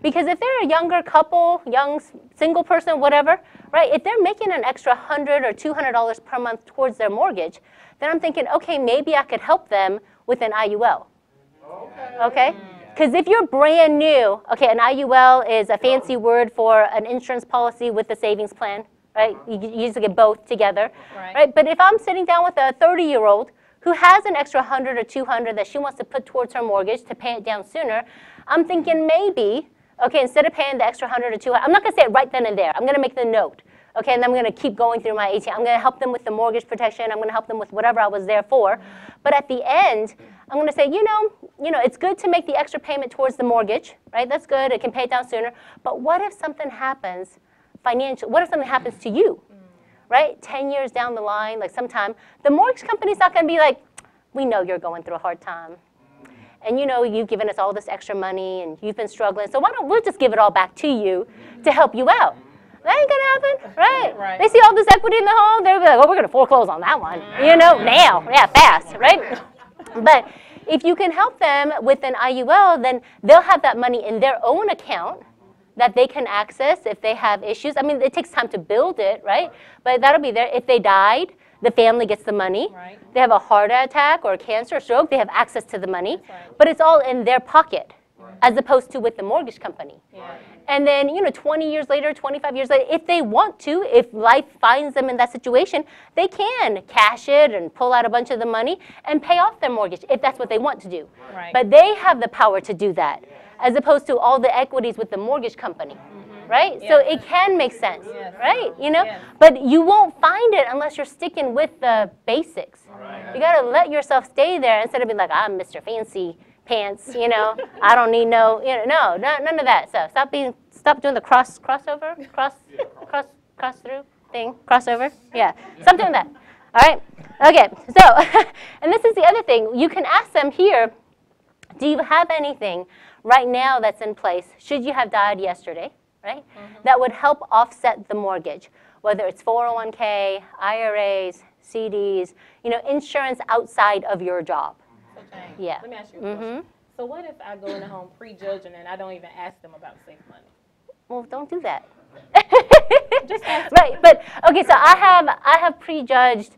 Because if they're a younger couple, young single person, whatever, right, if they're making an extra $100 or $200 per month towards their mortgage, then I'm thinking, okay, maybe I could help them with an IUL. Okay? Because if you're brand new, okay, an IUL is a fancy word for an insurance policy with a savings plan, right? You usually get both together, right? But if I'm sitting down with a 30-year-old who has an extra $100 or $200 that she wants to put towards her mortgage to pay it down sooner, I'm thinking maybe, okay, instead of paying the extra $100 or $200, I'm not going to say it right then and there. I'm going to make the note. Okay, and then I'm going to keep going through my ATM. I'm going to help them with the mortgage protection. I'm going to help them with whatever I was there for. But at the end, I'm going to say, it's good to make the extra payment towards the mortgage, right? That's good. It can pay it down sooner. But what if something happens what if something happens to you, right? 10 years down the line, like sometime, the mortgage company's not going to be like, we know you're going through a hard time. And you've given us all this extra money and you've been struggling. So why don't we just give it all back to you to help you out? That ain't gonna happen, right? Right. They see all this equity in the home, they'll be like, we're gonna foreclose on that one, now, yeah, fast, right? But if you can help them with an IUL, then they'll have that money in their own account that they can access if they have issues. I mean, it takes time to build it, right? But that'll be there. If they died, the family gets the money. Right. They have a heart attack or cancer or stroke, they have access to the money. Right. But it's all in their pocket, as opposed to with the mortgage company. Yeah. And then, 20 years later, 25 years later, if they want to, if life finds them in that situation, they can cash it and pull out a bunch of the money and pay off their mortgage if that's what they want to do. Right. But they have the power to do that, as opposed to all the equities with the mortgage company. Right? Yeah. So it can make sense, Yes. right? Yes. But you won't find it unless you're sticking with the basics. You got to let yourself stay there instead of being like, I'm Mr. Fancy Pants, I don't need no, none of that stuff. Stop doing the crossover, cross through thing, crossover. Yeah, stop doing that. All right. Okay. So, and this is the other thing. You can ask them here, do you have anything right now that's in place, should you have died yesterday, right, that would help offset the mortgage, whether it's 401k, IRAs, CDs, insurance outside of your job. Okay. Yeah. Let me ask you a question. So what if I go in the home prejudging and I don't even ask them about safe money? Well, don't do that. Just ask. Right, but okay, so I have prejudged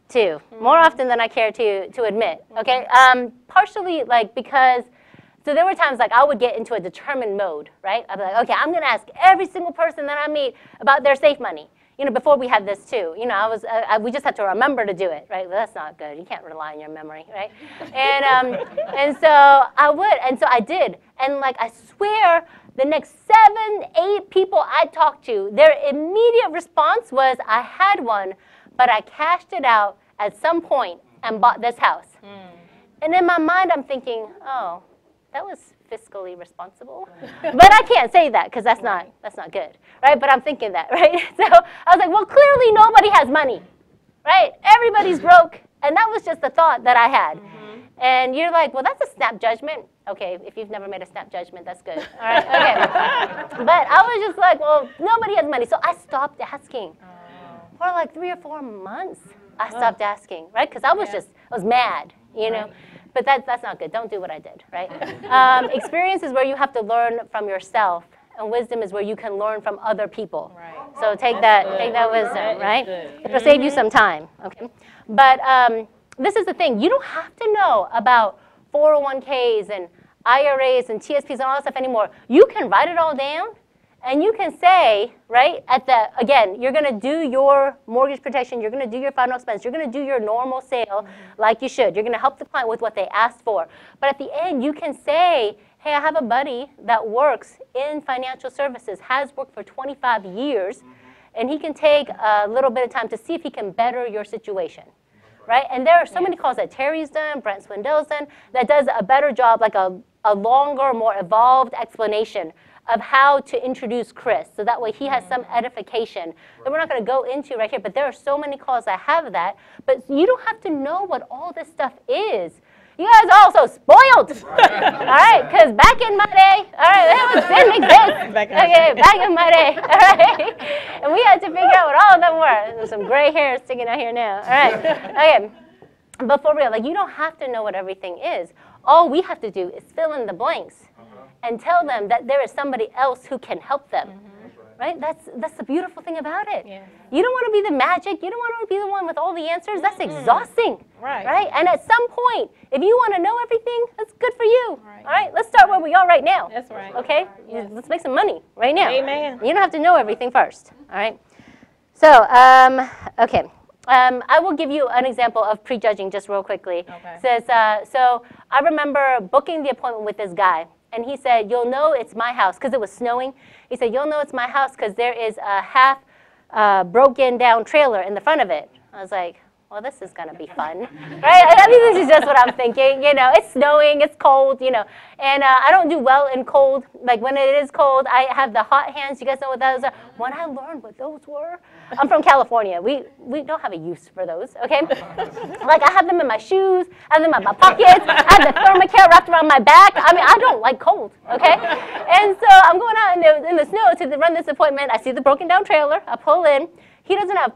too, more often than I care to admit. Okay, partially because. So there were times I would get into a determined mode, right? I'd be like, okay, I'm gonna ask every single person that I meet about their safe money. Before we had this too, we just had to remember to do it, right? Well, that's not good. You can't rely on your memory, right? And so I would, and so I did. And I swear, the next 7, 8 people I talked to, their immediate response was, I had one, but I cashed it out at some point and bought this house. And in my mind, I'm thinking, oh, that was fiscally responsible. But I can't say that because that's not good, right? But I'm thinking that, right? So I was like, well, clearly nobody has money, right? Everybody's broke. And that was just the thought that I had. And you're like, well, that's a snap judgment. Okay, if you've never made a snap judgment, that's good. All right, okay. But I was just like, well, nobody has money. So I stopped asking. For 3 or 4 months, I stopped asking, right? Because I was mad, But that's not good. Don't do what I did, right? Experience is where you have to learn from yourself, and wisdom is where you can learn from other people. Right. So take that wisdom, right? It'll save you some time, okay? But this is the thing. You don't have to know about 401ks and IRAs and TSPs and all that stuff anymore. You can write it all down, and you can say, right, again, you're going to do your mortgage protection, you're going to do your final expense, you're going to do your normal sale like you should. You're going to help the client with what they asked for. But at the end, you can say, hey, I have a buddy that works in financial services, has worked for 25 years, and he can take a little bit of time to see if he can better your situation. Right? And there are so many calls that Terry's done, Brent Swindell's done, that does a better job, like a longer, more evolved explanation of how to introduce Chris. So that way he has some edification that we're not going to go into right here. But there are so many calls that have that. But you don't have to know what all this stuff is. You guys are also spoiled. All right? Because back in my day, all right, it didn't exist. Back in my day. All right? And we had to figure out what all of them were. There's some gray hair sticking out here now. All right? Okay. But for real, you don't have to know what everything is. All we have to do is fill in the blanks and tell them that there is somebody else who can help them. Right? That's the beautiful thing about it. Yeah. You don't want to be the magic. You don't want to be the one with all the answers. That's exhausting. Right? And at some point, if you want to know everything, that's good for you. All right? Let's start where we are right now. That's right. Okay? Yes. Let's make some money right now. Amen. You don't have to know everything first. All right? So, okay. I will give you an example of prejudging just real quickly. Okay. It says, so I remember booking the appointment with this guy. And he said, you'll know it's my house, because it was snowing. He said, you'll know it's my house because there is a half broken down trailer in the front of it. I was like, well, well, this is going to be fun, right? I mean, this is just what I'm thinking. It's snowing, it's cold, and I don't do well in cold. Like when it is cold, I have the hot hands. You guys know what those are? When I learned what those were, I'm from California. We don't have a use for those, okay? Like I have them in my shoes, I have them in my pockets, I have the thermocare wrapped around my back. I mean, I don't like cold, okay? And so I'm going out in the snow to run this appointment. I see the broken down trailer. I pull in. He doesn't have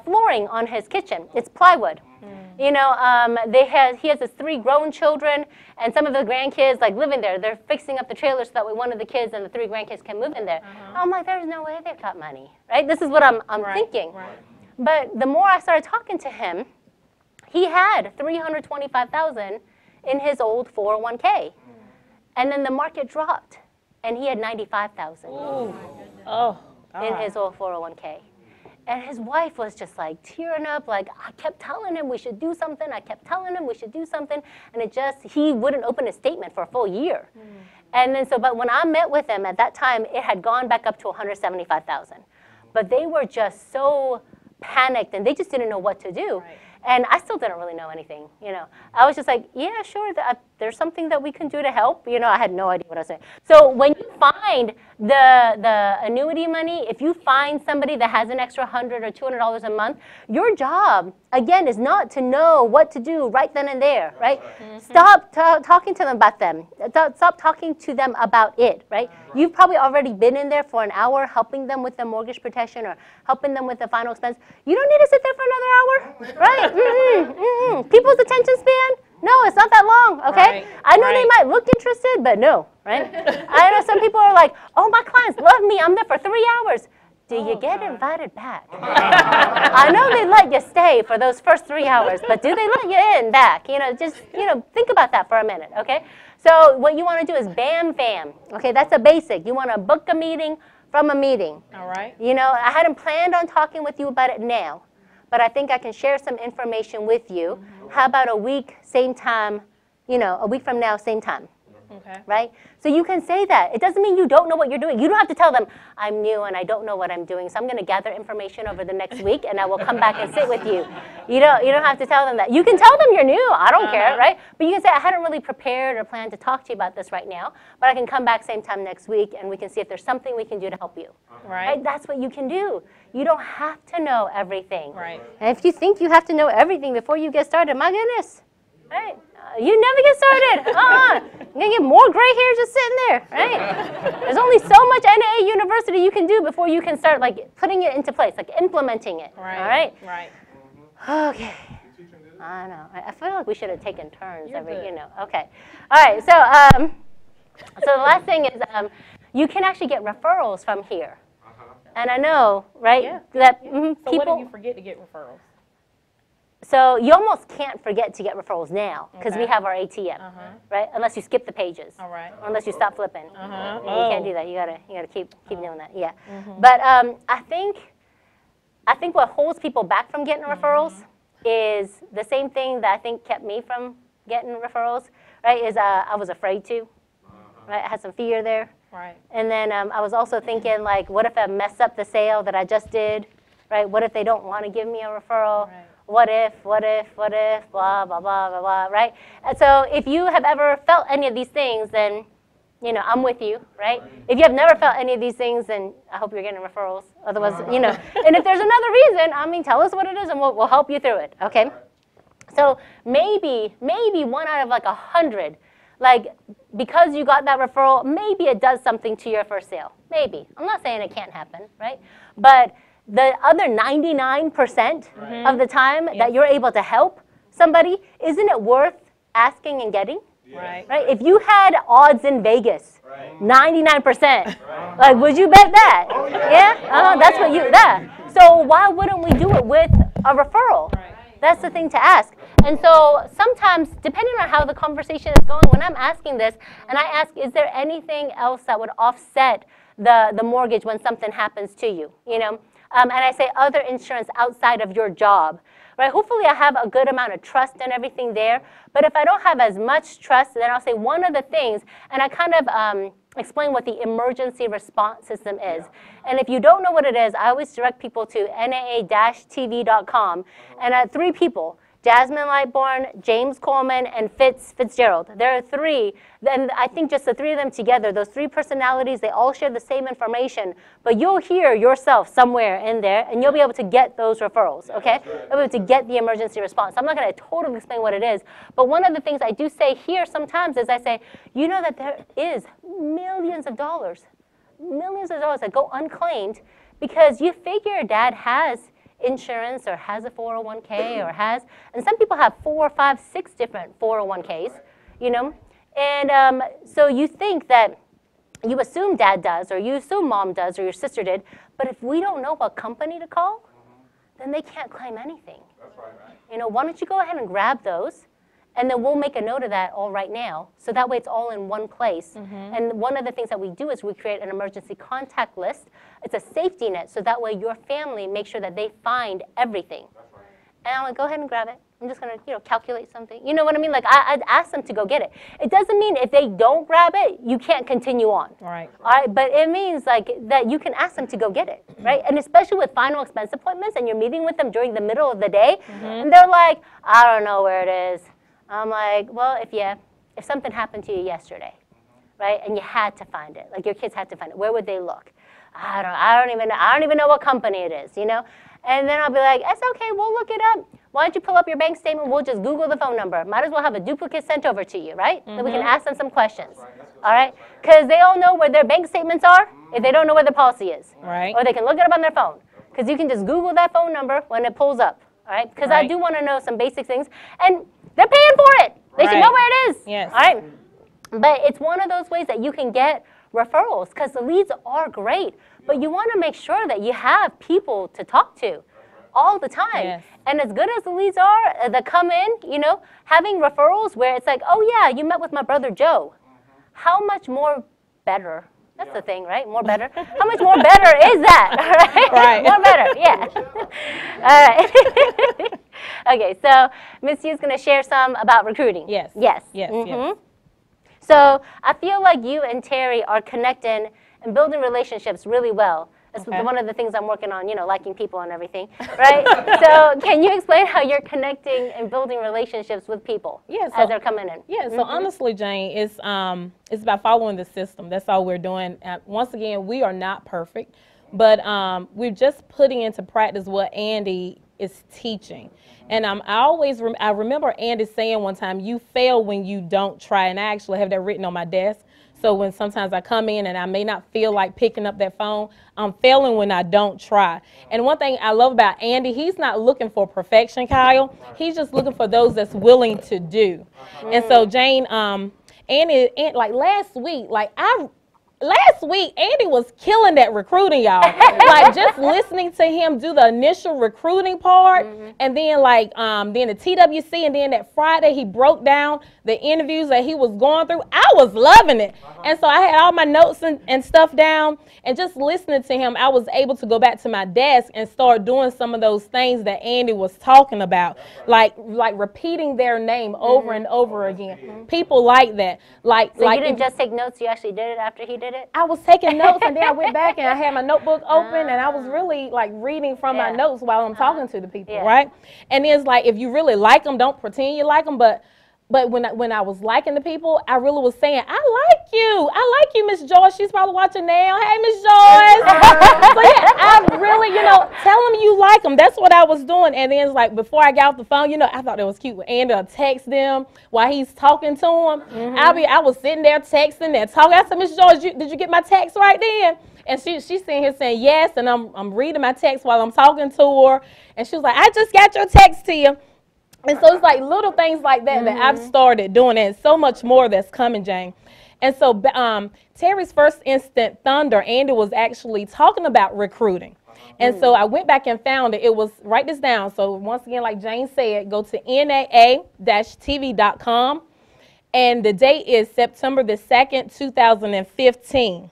flooring on his kitchen. It's plywood. He has his 3 grown children, and some of the grandkids live in there. They're fixing up the trailer so that way one of the kids and the 3 grandkids can move in there. I'm like, there's no way they've got money, right? This is what I'm thinking. Right. But the more I started talking to him, he had $325,000 in his old 401k, and then the market dropped, and he had $95,000 in his old 401k. And his wife was just tearing up, I kept telling him we should do something. I kept telling him we should do something. And he wouldn't open a statement for a full year. And then but when I met with him at that time, it had gone back up to $175,000. But they were just so panicked and they just didn't know what to do. Right. And I still didn't really know anything, I was just like, yeah, sure, there's something that we can do to help. I had no idea what I was saying. So when you find the annuity money, if you find somebody that has an extra $100 or $200 a month, your job, again, is not to know what to do right then and there, right? Stop talking to them about them. Stop talking to them about it, right? You've probably already been in there for an hour helping them with the mortgage protection or helping them with the final expense. You don't need to sit there for another hour, right? People's attention span? No, it's not that long, okay? Right. I know they might look interested, but no, right? I know some people are like, oh, my clients love me. I'm there for 3 hours. Do you get invited back? I know they let you stay for those first 3 hours, but do they let you in back? Just think about that for a minute, okay? So what you want to do is bam, bam. Okay, that's a basic. You want to book a meeting from a meeting. All right. I hadn't planned on talking with you about it now, but I think I can share some information with you. How about a week, same time, a week from now, same time? Okay. Right? So you can say that. It doesn't mean you don't know what you're doing. You don't have to tell them, I'm new and I don't know what I'm doing, so I'm going to gather information over the next week and I will come back and sit with you. You don't have to tell them that. You can tell them you're new. I don't care, right? But you can say, I hadn't really prepared or planned to talk to you about this right now, but I can come back same time next week and we can see if there's something we can do to help you. Right? That's what you can do. You don't have to know everything. Right. And if you think you have to know everything before you get started, my goodness, right? You never get started. You're going to get more gray hair just sitting there, right? There's only so much NAA University you can do before you can start putting it into place, implementing it. Right. All right? Right. Okay. I know. I feel like we should have taken turns Okay. All right. So so the last thing is you can actually get referrals from here. And I know, right, that people... So what if you forget to get referrals? So you almost can't forget to get referrals now because we have our ATM, right? Unless you skip the pages, or unless you stop flipping. You can't do that. You gotta keep doing that. Yeah. But I think what holds people back from getting referrals is the same thing that I think kept me from getting referrals. Right? Is I was afraid to. Right? I had some fear there. Right. And then I was also thinking what if I mess up the sale that I just did? Right? What if they don't want to give me a referral? Right. What if, blah, blah, blah, blah, blah, right? And so if you have ever felt any of these things, then, I'm with you, right? If you have never felt any of these things, then I hope you're getting referrals. Otherwise, and if there's another reason, tell us what it is and we'll help you through it, okay? So maybe 1 out of 100, because you got that referral, maybe it does something to your first sale. Maybe. I'm not saying it can't happen, right? But the other 99% of the time that you're able to help somebody, isn't it worth asking and getting? Right. If you had odds in Vegas, 99%, would you bet that? That's what you, So why wouldn't we do it with a referral? That's the thing to ask. And so sometimes, depending on how the conversation is going, when I'm asking this, and I ask, is there anything else that would offset the mortgage when something happens to you? And I say other insurance outside of your job. right? Hopefully I have a good amount of trust and everything there. But if I don't have as much trust, then I'll say one of the things, and I kind of explain what the emergency response system is. And if you don't know what it is, I always direct people to naa-tv.com. And 3 people, Jasmine Lightbourne, James Coleman, and Fitzgerald. There are 3, and I think just the 3 of them together, those 3 personalities, they all share the same information, but you'll hear yourself somewhere in there, and you'll be able to get those referrals, okay? You'll be able to get the emergency response. I'm not going to totally explain what it is, but one of the things I do say here sometimes is I say, you know that there is millions of dollars that go unclaimed because you figure Dad has insurance or has a 401k or has, and some people have 4, 5, 6 different 401ks, you know, and so you think that you assume Dad does or you assume Mom does or your sister did, but if we don't know what company to call, then they can't claim anything. That's right. You know, why don't you go ahead and grab those, and then we'll make a note of that all right now, so that way it's all in one place. And one of the things that we do is we create an emergency contact list. It's a safety net, so that way your family makes sure that they find everything. And I'm like, go ahead and grab it. I'm just gonna, you know, calculate something. You know what I mean? Like I'd ask them to go get it. It doesn't mean if they don't grab it, you can't continue on. Right. All right. But it means like that you can ask them to go get it, right? And especially with final expense appointments, and you're meeting with them during the middle of the day, and they're like, I don't know where it is. I'm like, well, if something happened to you yesterday, right, and you had to find it, like your kids had to find it, where would they look? I don't even know what company it is, you know? And then I'll be like, it's okay, we'll look it up. Why don't you pull up your bank statement? We'll just Google the phone number. Might as well have a duplicate sent over to you, right? Then we can ask them some questions, all right? Because they all know where their bank statements are if they don't know where their policy is. Right. Or they can look it up on their phone. Because you can just Google that phone number when it pulls up, all right? Because I do want to know some basic things. And they're paying for it. They should know where it is. Yes. All right. But it's one of those ways that you can get referrals because the leads are great. But you want to make sure that you have people to talk to all the time. Yes. And as good as the leads are that come in, you know, having referrals where it's like, oh, yeah, you met with my brother Joe. How much more better? That's the thing, right? More better. How much more better is that? Right? More better, yeah. All right. Okay, so Misty is going to share some about recruiting. Yes. Yes. Yes. Yes. So I feel like you and Terry are connecting and building relationships really well. That's one of the things I'm working on, you know, liking people and everything, right? So can you explain how you're connecting and building relationships with people as they're coming in? Yeah, so honestly, Jane, it's about following the system. That's all we're doing. Once again, we are not perfect, but we're just putting into practice what Andy is teaching. And I remember Andy saying one time, you fail when you don't try, and I actually have that written on my desk. So when sometimes I come in and I may not feel like picking up that phone, I'm failing when I don't try. And one thing I love about Andy, he's not looking for perfection, Kyle. He's just looking for those that's willing to do. And so Jane, Andy, like last week, Andy was killing that recruiting, y'all. Like just listening to him do the initial recruiting part, and then then the TWC, and then that Friday he broke down the interviews that he was going through. I was loving it. And so I had all my notes and stuff down, and just listening to him, I was able to go back to my desk and start doing some of those things that Andy was talking about, like repeating their name over and over again. People like that. So you didn't just take notes, you actually did it after he did it? I was taking notes, and then I went back and I had my notebook open, and I was really like reading from my notes while I'm talking to the people, right? And it's like, if you really like them, don't pretend you like them, but when I was liking the people, I really was saying, I like you, Miss Joyce. She's probably watching now. Hey, Miss Joyce. So yeah, I really, tell them you like them. That's what I was doing. And then it's like, before I got off the phone, I thought it was cute. And I'll text them while he's talking to them. I was sitting there texting and talking. I said, Miss Joyce, did you get my text right then? And she's sitting here saying yes, and I'm reading my text while I'm talking to her. And she was like, I just got your text to you. And so it's like little things like that that I've started doing, and so much more that's coming, Jane. And so Terry's first instant thunder, Andy was actually talking about recruiting. And so I went back and found it. It was, write this down. So once again, like Jane said, go to naa-tv.com. And the date is September the 2nd, 2015.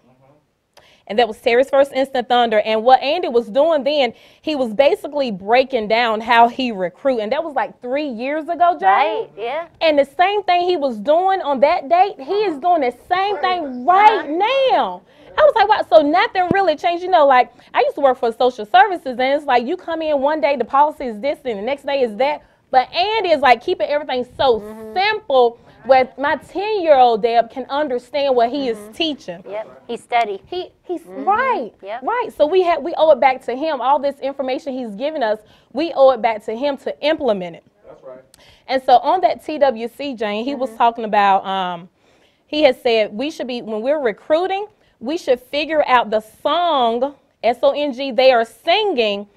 And that was Terry's first Instant Thunder. And what Andy was doing then, he was basically breaking down how he recruit. And that was like 3 years ago, Jane. Right, yeah. And the same thing he was doing on that date, he is doing the same thing right now. I was like, wow, so nothing really changed. You know, like, I used to work for social services, and it's like you come in one day, the policy is this, and the next day is that. But Andy is like keeping everything so simple where my 10-year-old Deb can understand what he is teaching. Yep, he's steady. He's right, Yep. right. So we owe it back to him. All this information he's given us, we owe it back to him to implement it. That's right. And so on that TWC, Jane, he was talking about, he had said we should be, when we're recruiting, we should figure out the song, S-O-N-G, they are singing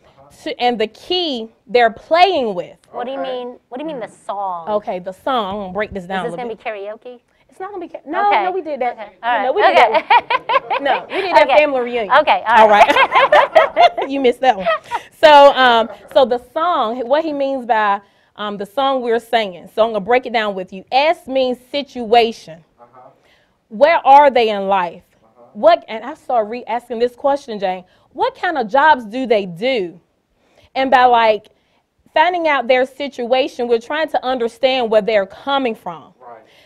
and the key they're playing with. What do you mean? What do you mean the song? Okay, the song. I'm gonna break this down. Is this gonna be karaoke? It's not gonna be. No, Okay. no, we did that. Okay. All right. No, we did that. No, we did that Okay. family reunion. Okay. All right. You missed that one. So, so the song. What he means by the song we're singing. So I'm gonna break it down with you. S means situation. Where are they in life? What? And I started asking this question, Jane. What kind of jobs do they do? And by like finding out their situation, we're trying to understand where they're coming from.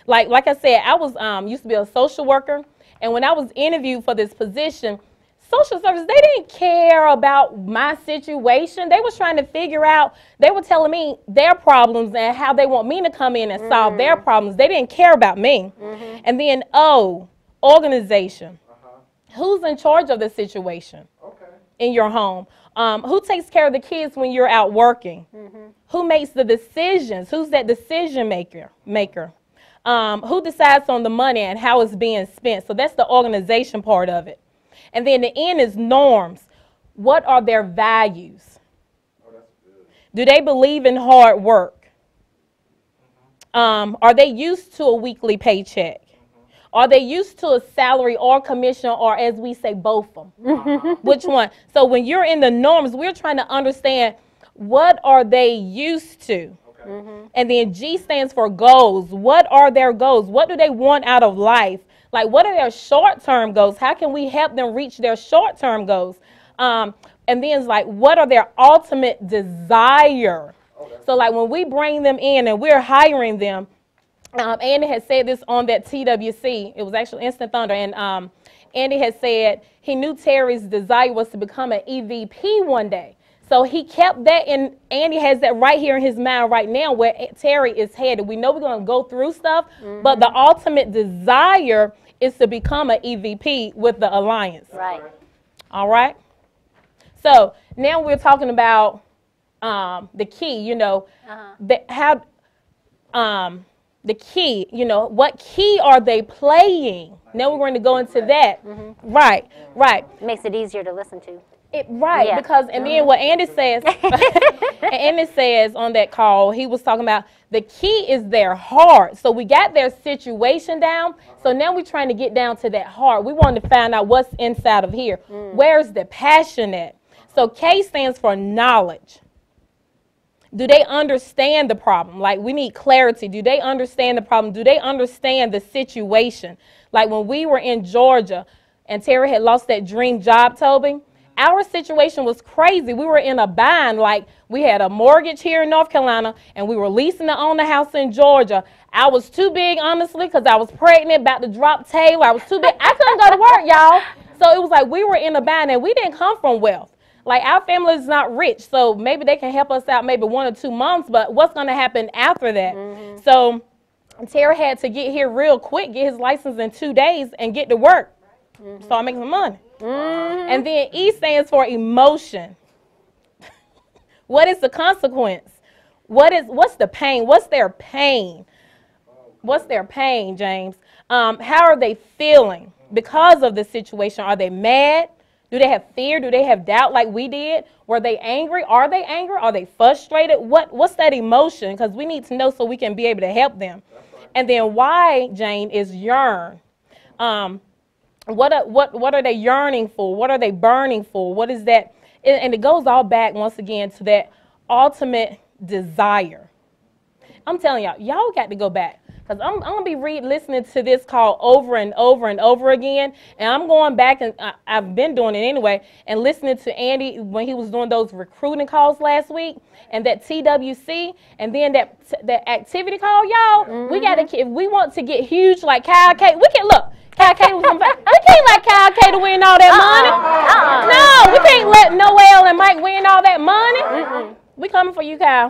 Right. Like I said, I was used to be a social worker, and when I was interviewed for this position, social services, they didn't care about my situation. They was trying to figure out, they were telling me their problems and how they want me to come in and solve their problems. They didn't care about me. And then O, organization. Who's in charge of the situation in your home? Who takes care of the kids when you're out working? Who makes the decisions? Who's that decision maker? Who decides on the money and how it's being spent? So that's the organization part of it. And then the N is norms. What are their values? Do they believe in hard work? Are they used to a weekly paycheck? Are they used to a salary or commission, or as we say, both of them? Which one? So when you're in the norms, we're trying to understand what are they used to? And then G stands for goals. What are their goals? What do they want out of life? Like, what are their short-term goals? How can we help them reach their short-term goals? And then it's like, what are their ultimate desire? So like when we bring them in and we're hiring them, Andy had said this on that TWC. It was actually Instant Thunder. And Andy had said he knew Terry's desire was to become an EVP one day. So he kept that, and Andy has that right here in his mind right now where Terry is headed. We know we're going to go through stuff, but the ultimate desire is to become an EVP with the Alliance. Right. All right? So now we're talking about the key, you know, the key, you know, what key are they playing? Now we're going to go into that. Right. It makes it easier to listen to. Yeah. Because, and then what Andy says, Andy says on that call, he was talking about the key is their heart. So we got their situation down. So now we're trying to get down to that heart. We wanted to find out what's inside of here. Where's the passion at? So K stands for knowledge. Do they understand the problem? Like, we need clarity. Do they understand the problem? Do they understand the situation? Like when we were in Georgia and Terry had lost that dream job, Toby, our situation was crazy. We were in a bind. Like, we had a mortgage here in North Carolina, and we were leasing to own a house in Georgia. I was too big, honestly, because I was pregnant, about to drop Taylor. I was too big. I couldn't go to work, y'all. So it was like we were in a bind, and we didn't come from wealth. Like, our family is not rich, so maybe they can help us out maybe 1 or 2 months, but what's going to happen after that? So Terry had to get here real quick, get his license in 2 days, and get to work. Start making some money. And then E stands for emotion. What is the consequence? What's the pain? What's their pain? What's their pain, James? How are they feeling because of the situation? Are they mad? Do they have fear? Do they have doubt like we did? Were they angry? Are they angry? Are they frustrated? What's that emotion? Because we need to know so we can be able to help them. And then Y, Jane, is yearn. What are they yearning for? What are they burning for? What is that? And it goes all back once again to that ultimate desire. I'm telling y'all got to go back. because I'm going to be listening to this call over and over and over again, and I'm going back, and I've been doing it anyway, and listening to Andy when he was doing those recruiting calls last week, and that TWC, and then that activity call, y'all. We got to, if we want to get huge like Kyle K, we can look. Kyle K was we can't let Kyle K to win all that money. No, we can't let Noel and Mike win all that money. We coming for you, Kyle.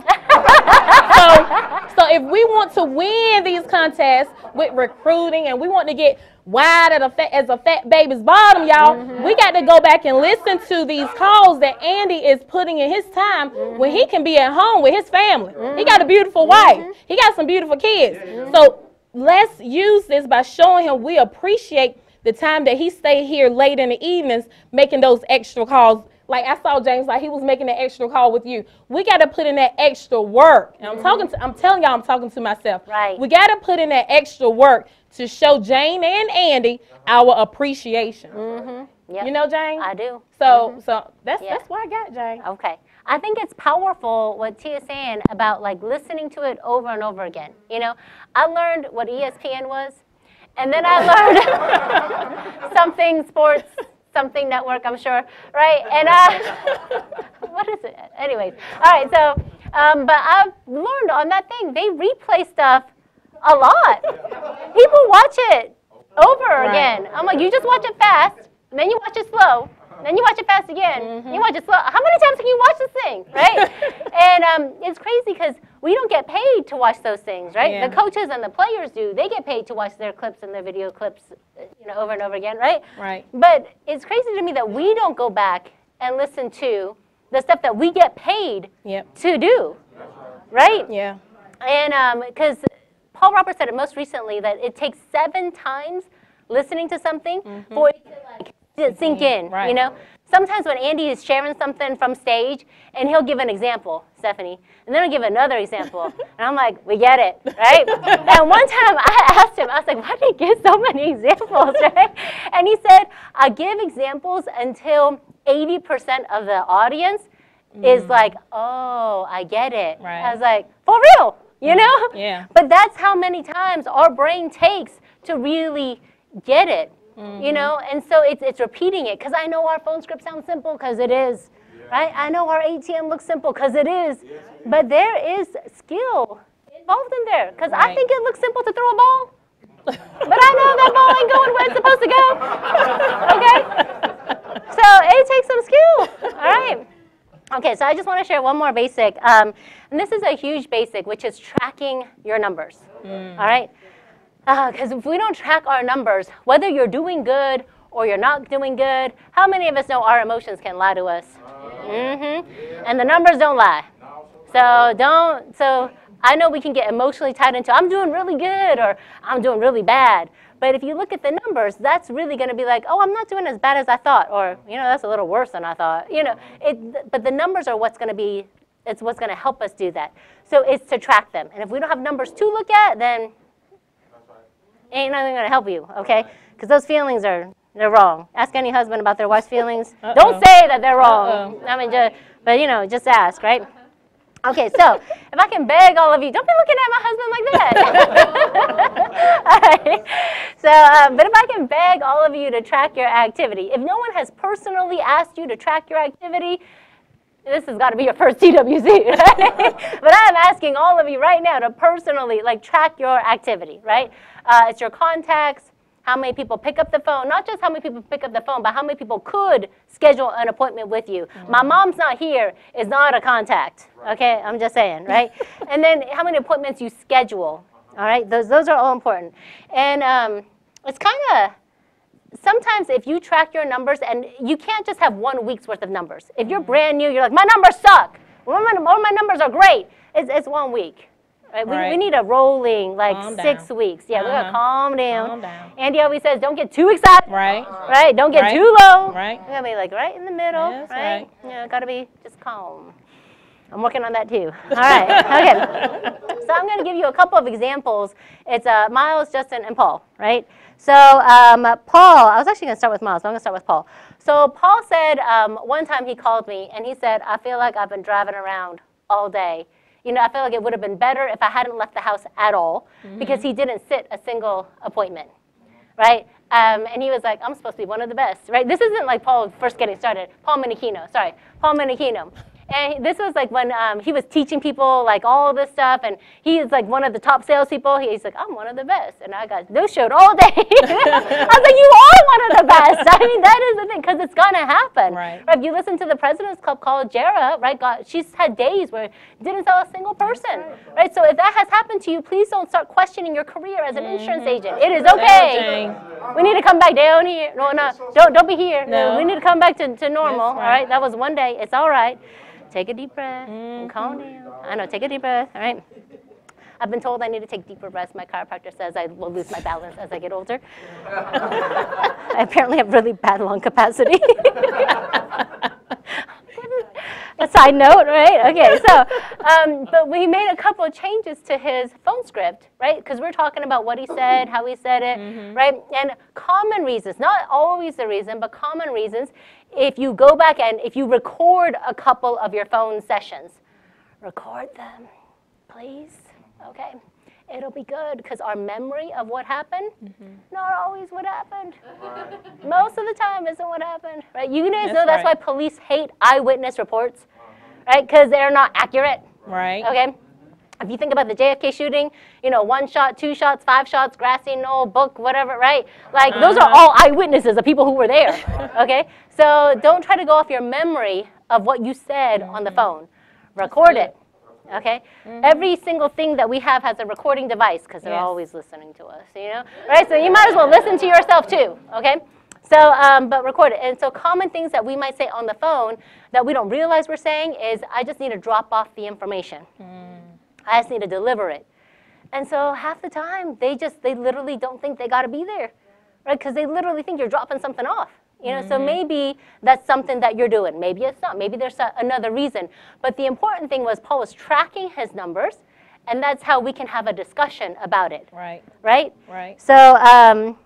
so if we want to win these contests with recruiting, and we want to get wide as a fat baby's bottom, y'all, we got to go back and listen to these calls that Andy is putting in his time when he can be at home with his family. He got a beautiful wife. He got some beautiful kids. So let's use this by showing him we appreciate the time that he stayed here late in the evenings making those extra calls. Like I saw James, like he was making an extra call with you. We got to put in that extra work. And I'm telling y'all, I'm talking to myself. Right. We got to put in that extra work to show Jane and Andy our appreciation. Yep. You know, Jane? I do. So that's why I got Jane. Okay. I think it's powerful what Tia's saying about like listening to it over and over again. You know, I learned what ESPN was, and then I learned something sports, something network, I'm sure, right? And what is it? Anyways, all right. So, but I've learned on that thing, they replay stuff a lot. People watch it over again. I'm like, you just watch it fast, and then you watch it slow. Then you watch it fast again. You watch it slow. How many times can you watch this thing, right? And it's crazy because we don't get paid to watch those things, right? Yeah. The coaches and the players do. They get paid to watch their clips and their video clips, you know, over and over again, right? Right. But it's crazy to me that we don't go back and listen to the stuff that we get paid to do, right? Yeah. And because Paul Roberts said it most recently that it takes 7 times listening to something for it to like sink in, right. You know? Sometimes when Andy is sharing something from stage, and he'll give an example, Stephanie, and then he'll give another example, and I'm like, we get it, right? And one time I asked him, I was like, why did he give so many examples, right? And he said, I give examples until 80% of the audience is like, oh, I get it. Right. I was like, for real, you know? Yeah. But that's how many times our brain takes to really get it. You know, and so it's repeating it because I know our phone script sounds simple because it is, right? I know our ATM looks simple because it is, but there is skill involved in there because I think it looks simple to throw a ball, but I know that ball ain't going where it's supposed to go, okay? So it takes some skill, all right? Okay, so I just want to share one more basic, and this is a huge basic, which is tracking your numbers, all right? Because if we don't track our numbers, whether you're doing good or you're not doing good, how many of us know our emotions can lie to us? And the numbers don't lie. So I know we can get emotionally tied into I'm doing really good or I'm doing really bad. But if you look at the numbers, that's really going to be like, oh, I'm not doing as bad as I thought, or you know, that's a little worse than I thought. You know, but the numbers are what's going to be. It's what's going to help us do that. So it's to track them. And if we don't have numbers to look at, then ain't nothing going to help you, okay? Because those feelings they're wrong. Ask any husband about their wife's feelings. Don't say that they're wrong. I mean, but you know, just ask, right? Okay, so if I can beg all of you, don't be looking at my husband like that. All right. So, but if I can beg all of you to track your activity, if no one has personally asked you to track your activity, this has got to be your first TWC, right? But I'm asking all of you right now to personally track your activity, right? It's your contacts, how many people pick up the phone, not just how many people pick up the phone, but how many people could schedule an appointment with you. My mom's not here is not a contact, okay? I'm just saying, right? And then how many appointments you schedule, all right? Those are all important. And it's kind of, sometimes if you track your numbers, and you can't just have 1 week's worth of numbers. If you're brand new, you're like, my numbers suck. Well, my numbers are great. It's 1 week. Right? We need a rolling, calm 6 weeks. Yeah, we got to calm down. Calm down. Andy always says, don't get too excited. Right. Right? Don't get Right. too low. Right. We got to be right in the middle. Yes, right? Yeah, got to be just calm. I'm working on that too. All right. Okay. So I'm going to give you a couple of examples. It's Miles, Justin, and Paul, right? So Paul, I was actually going to start with Miles, but I'm going to start with Paul. So Paul said one time he called me, and he said, I feel like I've been driving around all day You know, I feel like it would have been better if I hadn't left the house at all because he didn't sit a single appointment, right? And he was like, I'm supposed to be one of the best, right? This isn't like Paul first getting started. Paul Minichino. And this was like when he was teaching people like all this stuff, and he is like one of the top salespeople. He's like, I'm one of the best, and I got no-showed all day. I was like, you are one of the best. I mean, that is the thing, because it's gonna happen. Right. If you listen to the President's Club call, Jera, right? She's had days where didn't sell a single person, right? So if that has happened to you, please don't start questioning your career as an insurance agent. It is okay. We need to come back down here. No, don't be here. No. We need to come back to normal. All right, that was one day. It's all right. Take a deep breath and calm down. I know, take a deep breath, all right? I've been told I need to take deeper breaths. My chiropractor says I will lose my balance as I get older. I apparently have really bad lung capacity. A side note, right? Okay, so, but we made a couple of changes to his phone script, right? Because we're talking about what he said, how he said it, right? And common reasons, not always the reason, but common reasons. If you go back and if you record a couple of your phone sessions, record them, please, okay? It'll be good, because our memory of what happened, not always what happened. Most of the time isn't what happened, right? You guys know that's why police hate eyewitness reports, right? Because they're not accurate, right? Okay. If you think about the JFK shooting, you know, 1 shot, 2 shots, 5 shots, grassy knoll, book, whatever, right? Like those are all eyewitnesses of people who were there, okay? So don't try to go off your memory of what you said on the phone. Record it. Okay? Every single thing that we have has a recording device, because they're always listening to us, you know? Right? So you might as well listen to yourself too, okay? So, but record it. And so common things that we might say on the phone that we don't realize we're saying is, I just need to drop off the information. I just need to deliver it. And so half the time, they literally don't think they got to be there, right? Because they literally think you're dropping something off. You know, so maybe that's something that you're doing. Maybe it's not. Maybe there's another reason. But the important thing was Paul was tracking his numbers, and that's how we can have a discussion about it. Right. Right? Right. So, and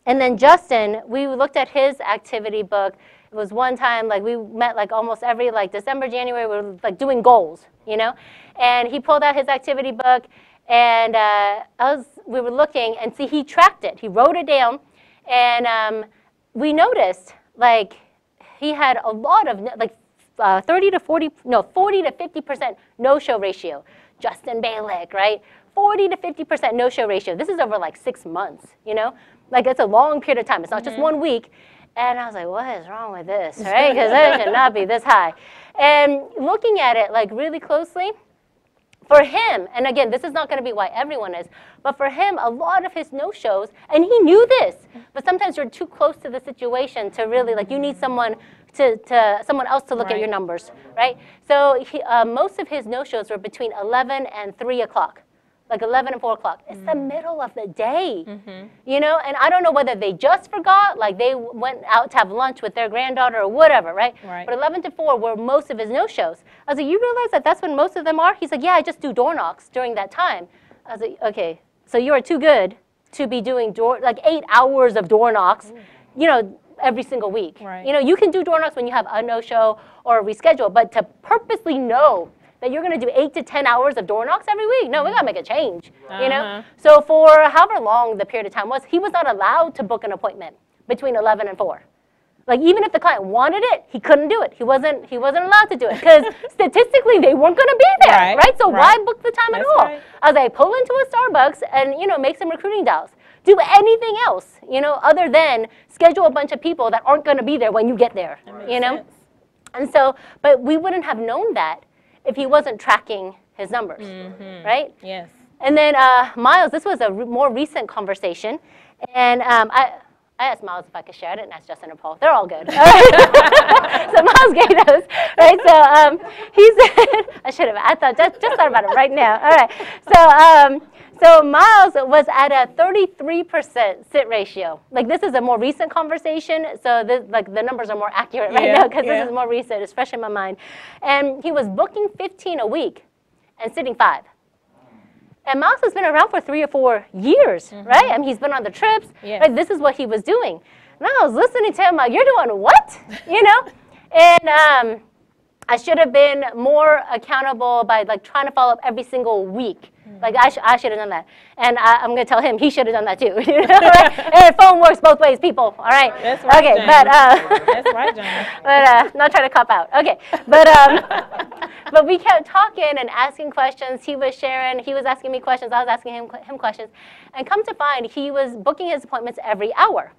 then Justin, we looked at his activity book. It was one time, like we met like almost every like December, January, we were like doing goals, you know? And he pulled out his activity book, and we were looking, and see, he tracked it. He wrote it down, and we noticed, like, he had a lot of, like, 40 to 50% no-show ratio. Justin Balick, right? 40 to 50% no-show ratio. This is over, like, 6 months, you know? Like, it's a long period of time. It's not just 1 week. And I was like, what is wrong with this, right? Because it should not be this high. And looking at it, like, really closely, for him, and again, this is not going to be why everyone is, but for him, a lot of his no-shows, and he knew this, but sometimes you're too close to the situation to really, like, you need someone someone else to look at your numbers, right? So most of his no-shows were between 11 and 3 o'clock, like 11 and 4 o'clock. It's the middle of the day, you know? And I don't know whether they just forgot, like they went out to have lunch with their granddaughter or whatever, right? But 11 to 4 were most of his no-shows. I was like, you realize that that's when most of them are? He's like, yeah, I just do door knocks during that time. I was like, okay, so you are too good to be doing like 8 hours of door knocks, you know, every single week. You know, you can do door knocks when you have a no-show or a reschedule, but to purposely know that you're going to do 8 to 10 hours of door knocks every week, no, we got to make a change, you know? So for however long the period of time was, he was not allowed to book an appointment between 11 and 4. Like, even if the client wanted it, he couldn't do it. He wasn't allowed to do it, because statistically, they weren't going to be there, right? So why book the time at all? I was like, pull into a Starbucks and, you know, make some recruiting dials. Do anything else, you know, other than schedule a bunch of people that aren't going to be there when you get there, you know? Sense. And so, but we wouldn't have known that if he wasn't tracking his numbers, right? Yes. And then Miles, this was a more recent conversation, and I asked Miles if I could share. I didn't ask Justin or Paul. They're all good. So Miles gave those, right? So he said, I should have. I thought just thought about it right now. All right. So Miles was at a 33% sit ratio. Like, this is a more recent conversation, so this, like, the numbers are more accurate right now, because this is more recent. It's fresh in my mind. And he was booking 15 a week and sitting 5. And Miles has been around for 3 or 4 years, right? I mean, he's been on the trips. Right? This is what he was doing. And I was listening to him like, you're doing what? You know? And I should have been more accountable by like trying to follow up every single week. Like I should have done that, and I'm gonna tell him he should have done that too. You know, right? And phone works both ways, people. All right. That's right, okay, James. but That's right, James. but not trying to cop out. Okay, but but we kept talking and asking questions. He was sharing. He was asking me questions. I was asking him questions, and come to find, he was booking his appointments every hour.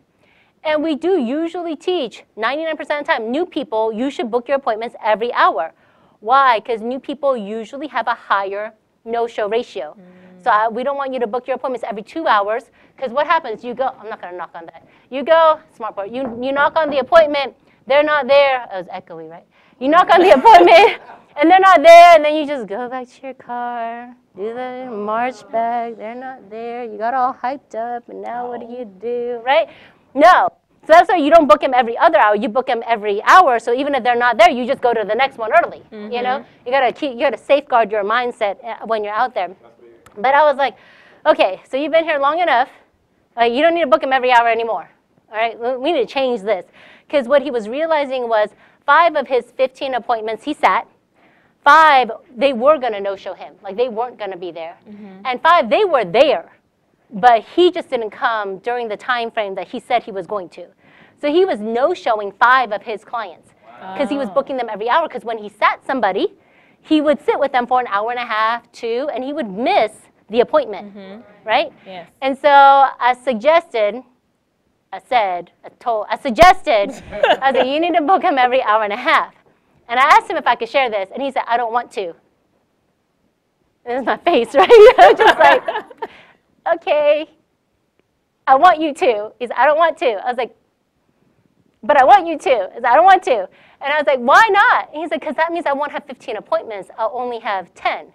And we do usually teach 99% of the time, new people, you should book your appointments every hour. Why? Because new people usually have a higher no-show ratio. So we don't want you to book your appointments every 2 hours, because what happens? You go, I'm not going to knock on that. You go, smart boy, you knock on the appointment, they're not there. Oh, it was echoey, right? You knock on the appointment, and they're not there, and then you just go back to your car, do the march back, they're not there, you got all hyped up, and now what do? Right? No. So that's why you don't book them every other hour. You book them every hour. So even if they're not there, you just go to the next one early. You know, you gotta safeguard your mindset when you're out there. But I was like, okay, so you've been here long enough. You don't need to book them every hour anymore. All right, we need to change this, because what he was realizing was 5 of his 15 appointments he sat. 5 they were gonna no-show him, like they weren't gonna be there, and 5 they were there. But he just didn't come during the time frame that he said he was going to. So he was no-showing 5 of his clients because he was booking them every hour, because when he sat somebody, he would sit with them for an hour and a half, 2, and he would miss the appointment, right? Yes. And so I suggested, I said, you need to book him every hour and a half. And I asked him if I could share this, and he said, I don't want to. This is my face, right? Just like, okay, I want you to. He said, I don't want to. I was like, but I want you to. He said, I don't want to. And I was like, why not? And he said, because that means I won't have 15 appointments. I'll only have 10.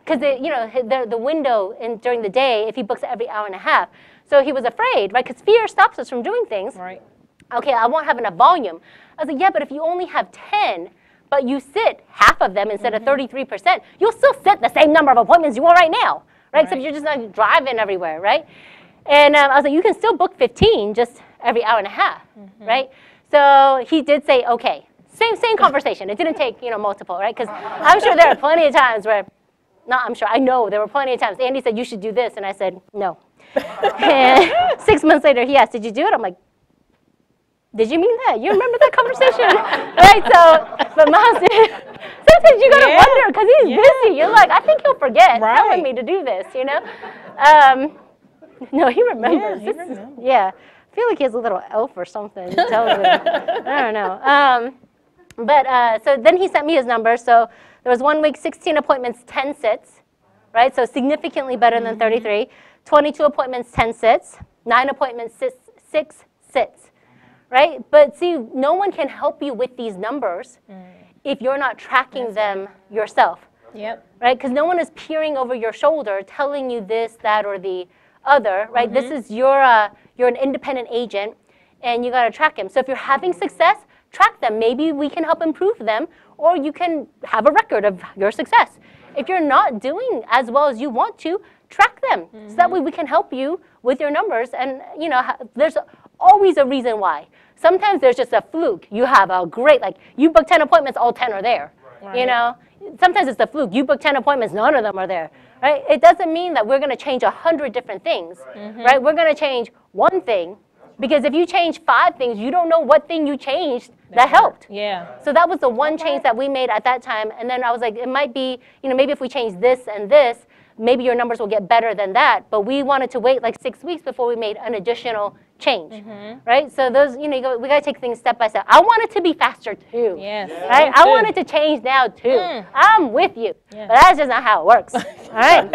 Because the window during the day, if he books every hour and a half. So he was afraid, right? Because fear stops us from doing things. Right. Okay, I won't have enough volume. I was like, yeah, but if you only have 10, but you sit half of them instead of 33%, you'll still sit the same number of appointments you want right now. Right? Except you're just not driving everywhere, right? And I was like, you can still book 15 just every hour and a half, right? So he did say, okay. Same conversation. It didn't take, multiple, right? Because I'm sure there are plenty of times where, I know there were plenty of times. Andy said, you should do this. And I said, no. And 6 months later, he asked, did you do it? I'm like, did you mean that? You remember that conversation? Right? So, but Mom said, sometimes you got to wonder, because he's busy. You're like, I think he'll forget telling me to do this, No, he remembers. Yeah, he remembers. Yeah. I feel like he has a little elf or something. Tells him. I don't know. So then he sent me his number. So there was 1 week, 16 appointments, 10 sits, right? So significantly better than 33. 22 appointments, 10 sits. 9 appointments, 6 sits. Right? But see, no one can help you with these numbers if you're not tracking them yourself. Yep. Right? Because no one is peering over your shoulder telling you this, that, or the other. Right? This is you're an independent agent, and you got to track them. So if you're having success, track them. Maybe we can help improve them, or you can have a record of your success. If you're not doing as well as you want to, track them. So that way we can help you with your numbers. And there's always a reason why. Sometimes there's just a fluke. You have a great, you book 10 appointments, all 10 are there. Right. Sometimes it's a fluke. You book 10 appointments, none of them are there. Right? It doesn't mean that we're going to change 100 different things. Right? We're going to change one thing, because if you change 5 things, you don't know what thing you changed that helped. Yeah. So that was the one change that we made at that time. And then I was like, it might be, maybe if we change this and this, maybe your numbers will get better than that. But we wanted to wait 6 weeks before we made an additional change, right? So those, we got to take things step by step. I want it to be faster too. Yes. Right? I want it to change now too. I'm with you. But that's just not how it works. All right?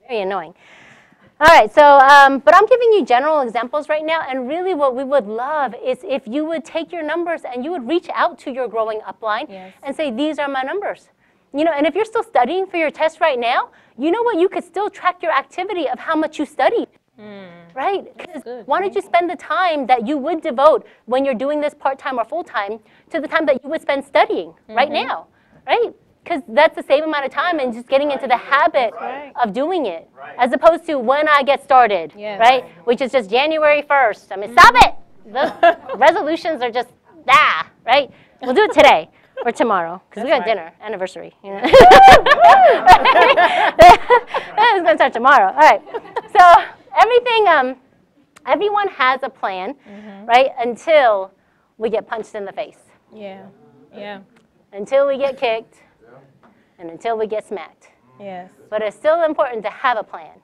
Very annoying. All right, so, but I'm giving you general examples right now, and really what we would love is if you would take your numbers and you would reach out to your growing upline and say, these are my numbers. And if you're still studying for your test right now, you know what? You could still track your activity of how much you studied, right? Because why don't you spend the time that you would devote when you're doing this part-time or full-time to the time that you would spend studying right now, right? Because that's the same amount of time and just getting into the habit of doing it, as opposed to when I get started, right? Which is just January 1st. I mean, stop it! Those resolutions are just, right? We'll do it today or tomorrow because we got dinner, anniversary. You know? It's going to start tomorrow. All right. So everything, everyone has a plan, right, until we get punched in the face. Yeah. Yeah. Until we get kicked and until we get smacked. Yes. But it's still important to have a plan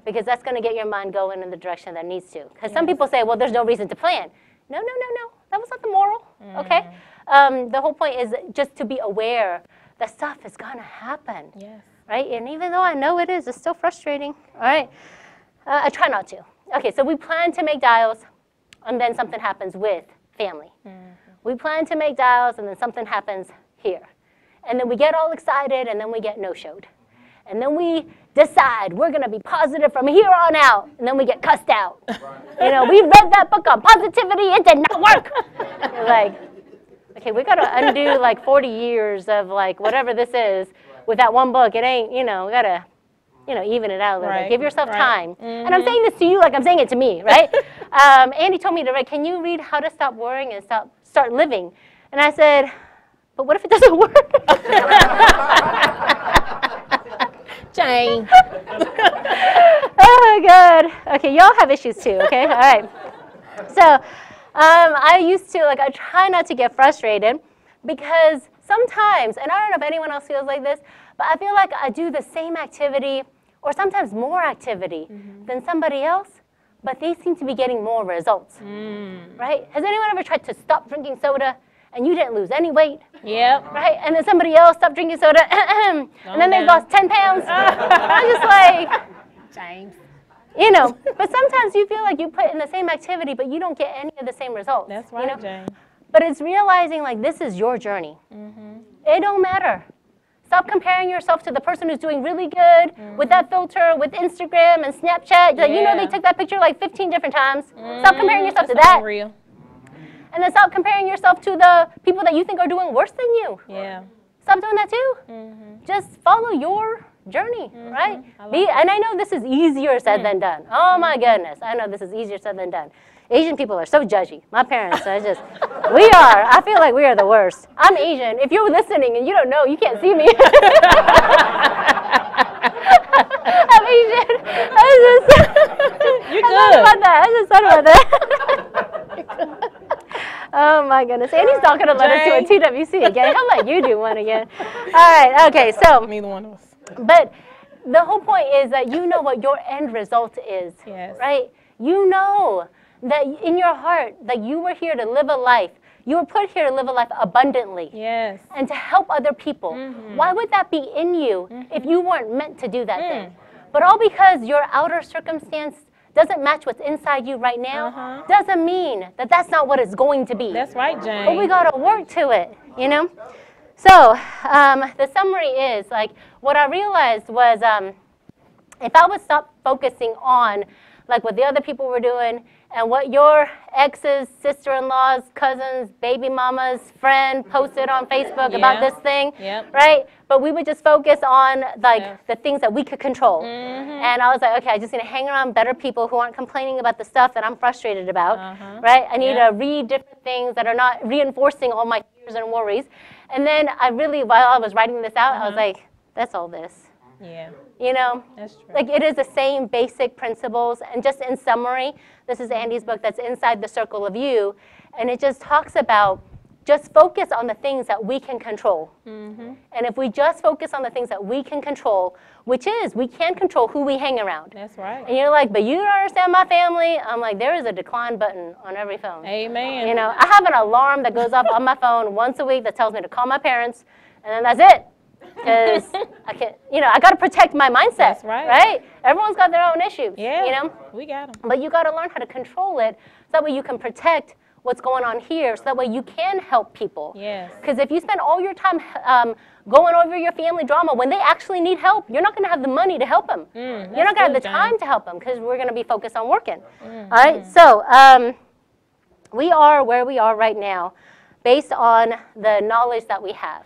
because that's going to get your mind going in the direction that it needs to. Because some people say, well, there's no reason to plan. No, no, no, no. That was not the moral, okay? The whole point is just to be aware that stuff is going to happen, right? And even though I know it is, it's still frustrating, all right? I try not to. Okay, so we plan to make dials, and then something happens with family. We plan to make dials, and then something happens here. And then we get all excited, and then we get no-showed. And then we decide we're going to be positive from here on out, and then we get cussed out. You know, we read that book on positivity, it did not work. You're like, okay, we got to undo like 40 years of like whatever this is with that one book. It ain't, you know, we got to, you know, even it out a little bit. Give yourself time. And I'm saying this to you like I'm saying it to me, right? Andy told me to read, can you read How to Stop Worrying and Start Living? And I said, but what if it doesn't work? Jane. Oh, God. Okay, y'all have issues too, okay? All right. So I used to, like, I try not to get frustrated because sometimes, and I don't know if anyone else feels like this, but I feel like I do the same activity or sometimes more activity than somebody else, but they seem to be getting more results, right? Has anyone ever tried to stop drinking soda and you didn't lose any weight? Yep. Right? And then somebody else stopped drinking soda, and then they lost 10 pounds. I'm just like, James. you know, but sometimes you feel like you put in the same activity, but you don't get any of the same results. That's right, you know? Jane. But it's realizing, like, this is your journey. It don't matter. Stop comparing yourself to the person who's doing really good with that filter, with Instagram and Snapchat. Like, you know, they took that picture like 15 different times. Stop comparing yourself to that. Real. And then stop comparing yourself to the people that you think are doing worse than you. Yeah. Stop doing that too. Just follow your journey, right? And I know this is easier said than done. Oh my goodness, I know this is easier said than done. Asian people are so judgy. My parents are just, I feel like we are the worst. I'm Asian. If you're listening and you don't know, you can't see me. I'm Asian. You're good. I just thought about that. Oh my goodness. Andy's not going to let us do a TWC again. How about you do one again? All right. Okay. So. Neither one of us. But the whole point is that you know what your end result is. Yes. Right? You know that in your heart that you were here to live a life. You were put here to live a life abundantly. Yes. And to help other people. Why would that be in you if you weren't meant to do that thing? But all because your outer circumstance doesn't match what's inside you right now, doesn't mean that that's not what it's going to be. That's right, Jane. But we got to work to it, you know? So the summary is, like, what I realized was if I would stop focusing on, like, what the other people were doing and what your ex's, sister-in-laws, cousins, baby mama's friend posted on Facebook about this thing, right? But we would just focus on, like, the things that we could control. And I was like, okay, I'm just going to hang around better people who aren't complaining about the stuff that I'm frustrated about, right? I need to read different things that are not reinforcing all my fears and worries. And then I really, while I was writing this out, I was like, that's all this. Yeah. You know, That's true. like, it is the same basic principles. And just in summary, this is Andy's book that's Inside the Circle of You. And it just talks about just focus on the things that we can control. And if we just focus on the things that we can control, which is we can control who we hang around. That's right. And you're like, but you don't understand my family. I'm like, there is a decline button on every phone. Amen. You know, I have an alarm that goes off on my phone once a week that tells me to call my parents, and then that's it. Because I can't, you know, I got to protect my mindset. That's right. Right? Everyone's got their own issues. Yeah. You know? We got them. But you got to learn how to control it so that way you can protect what's going on here, so that way you can help people. Yes. Because if you spend all your time going over your family drama when they actually need help, you're not going to have the money to help them. You're not going to have the time to help them because we're going to be focused on working. All right? So we are where we are right now based on the knowledge that we have,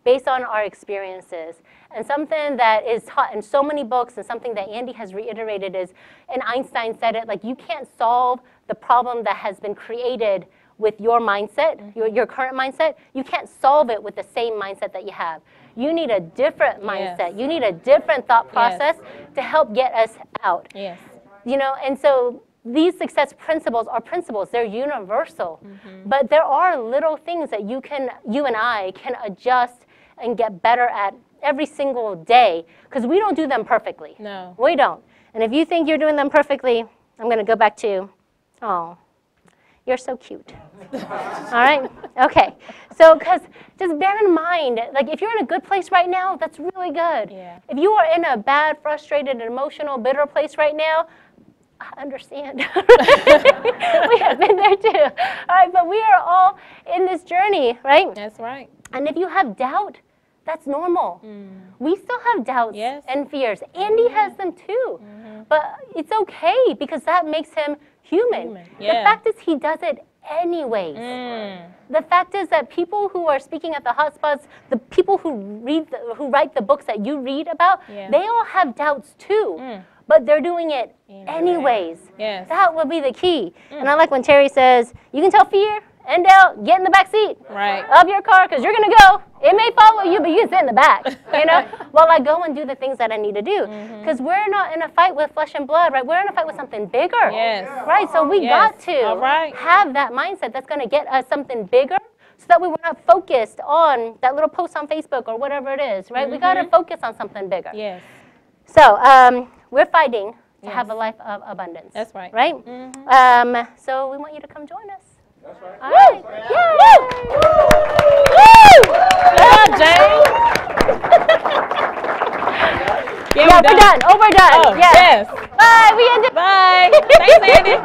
based on our experiences. And something that is taught in so many books and something that Andy has reiterated is, and Einstein said it, like, you can't solve the problem that has been created with your mindset, your current mindset, you can't solve it with the same mindset that you have. You need a different mindset. You need a different thought process to help get us out. Yes. You know, and so these success principles are principles. They're universal. But there are little things that you and I can adjust and get better at every single day, because we don't do them perfectly. No. We don't. And if you think you're doing them perfectly, I'm going to go back to, oh, you're so cute. All right? Okay. So, because just bear in mind, like if you're in a good place right now, that's really good. Yeah. If you are in a bad, frustrated, emotional, bitter place right now, I understand. We have been there too. All right, but we are all in this journey, right? That's right. And if you have doubt, that's normal. We still have doubts and fears. Andy has them too. But it's okay, because that makes him human. The fact is he does it anyways. The fact is that people who are speaking at the hotspots, the people who write the books that you read about, they all have doubts too. But they're doing it anyways. Yes. That would be the key. And I like when Terry says, you can tell fear and doubt, get in the back seat of your car, because you're going to go. It may follow you, but you can sit in the back, you know, while I go and do the things that I need to do. Because we're not in a fight with flesh and blood, right? We're in a fight with something bigger. Right? So we got to have that mindset that's going to get us something bigger, so that way we're not focused on that little post on Facebook or whatever it is, right? We got to focus on something bigger. Yes. So we're fighting to have a life of abundance. That's right. Right? So we want you to come join us. That's right. All right. Yay! Woo! Yeah, Jane. Yeah, we're done. Oh, we're done. Oh, yes. yes. Bye. We ended. Bye. Thanks, Andy.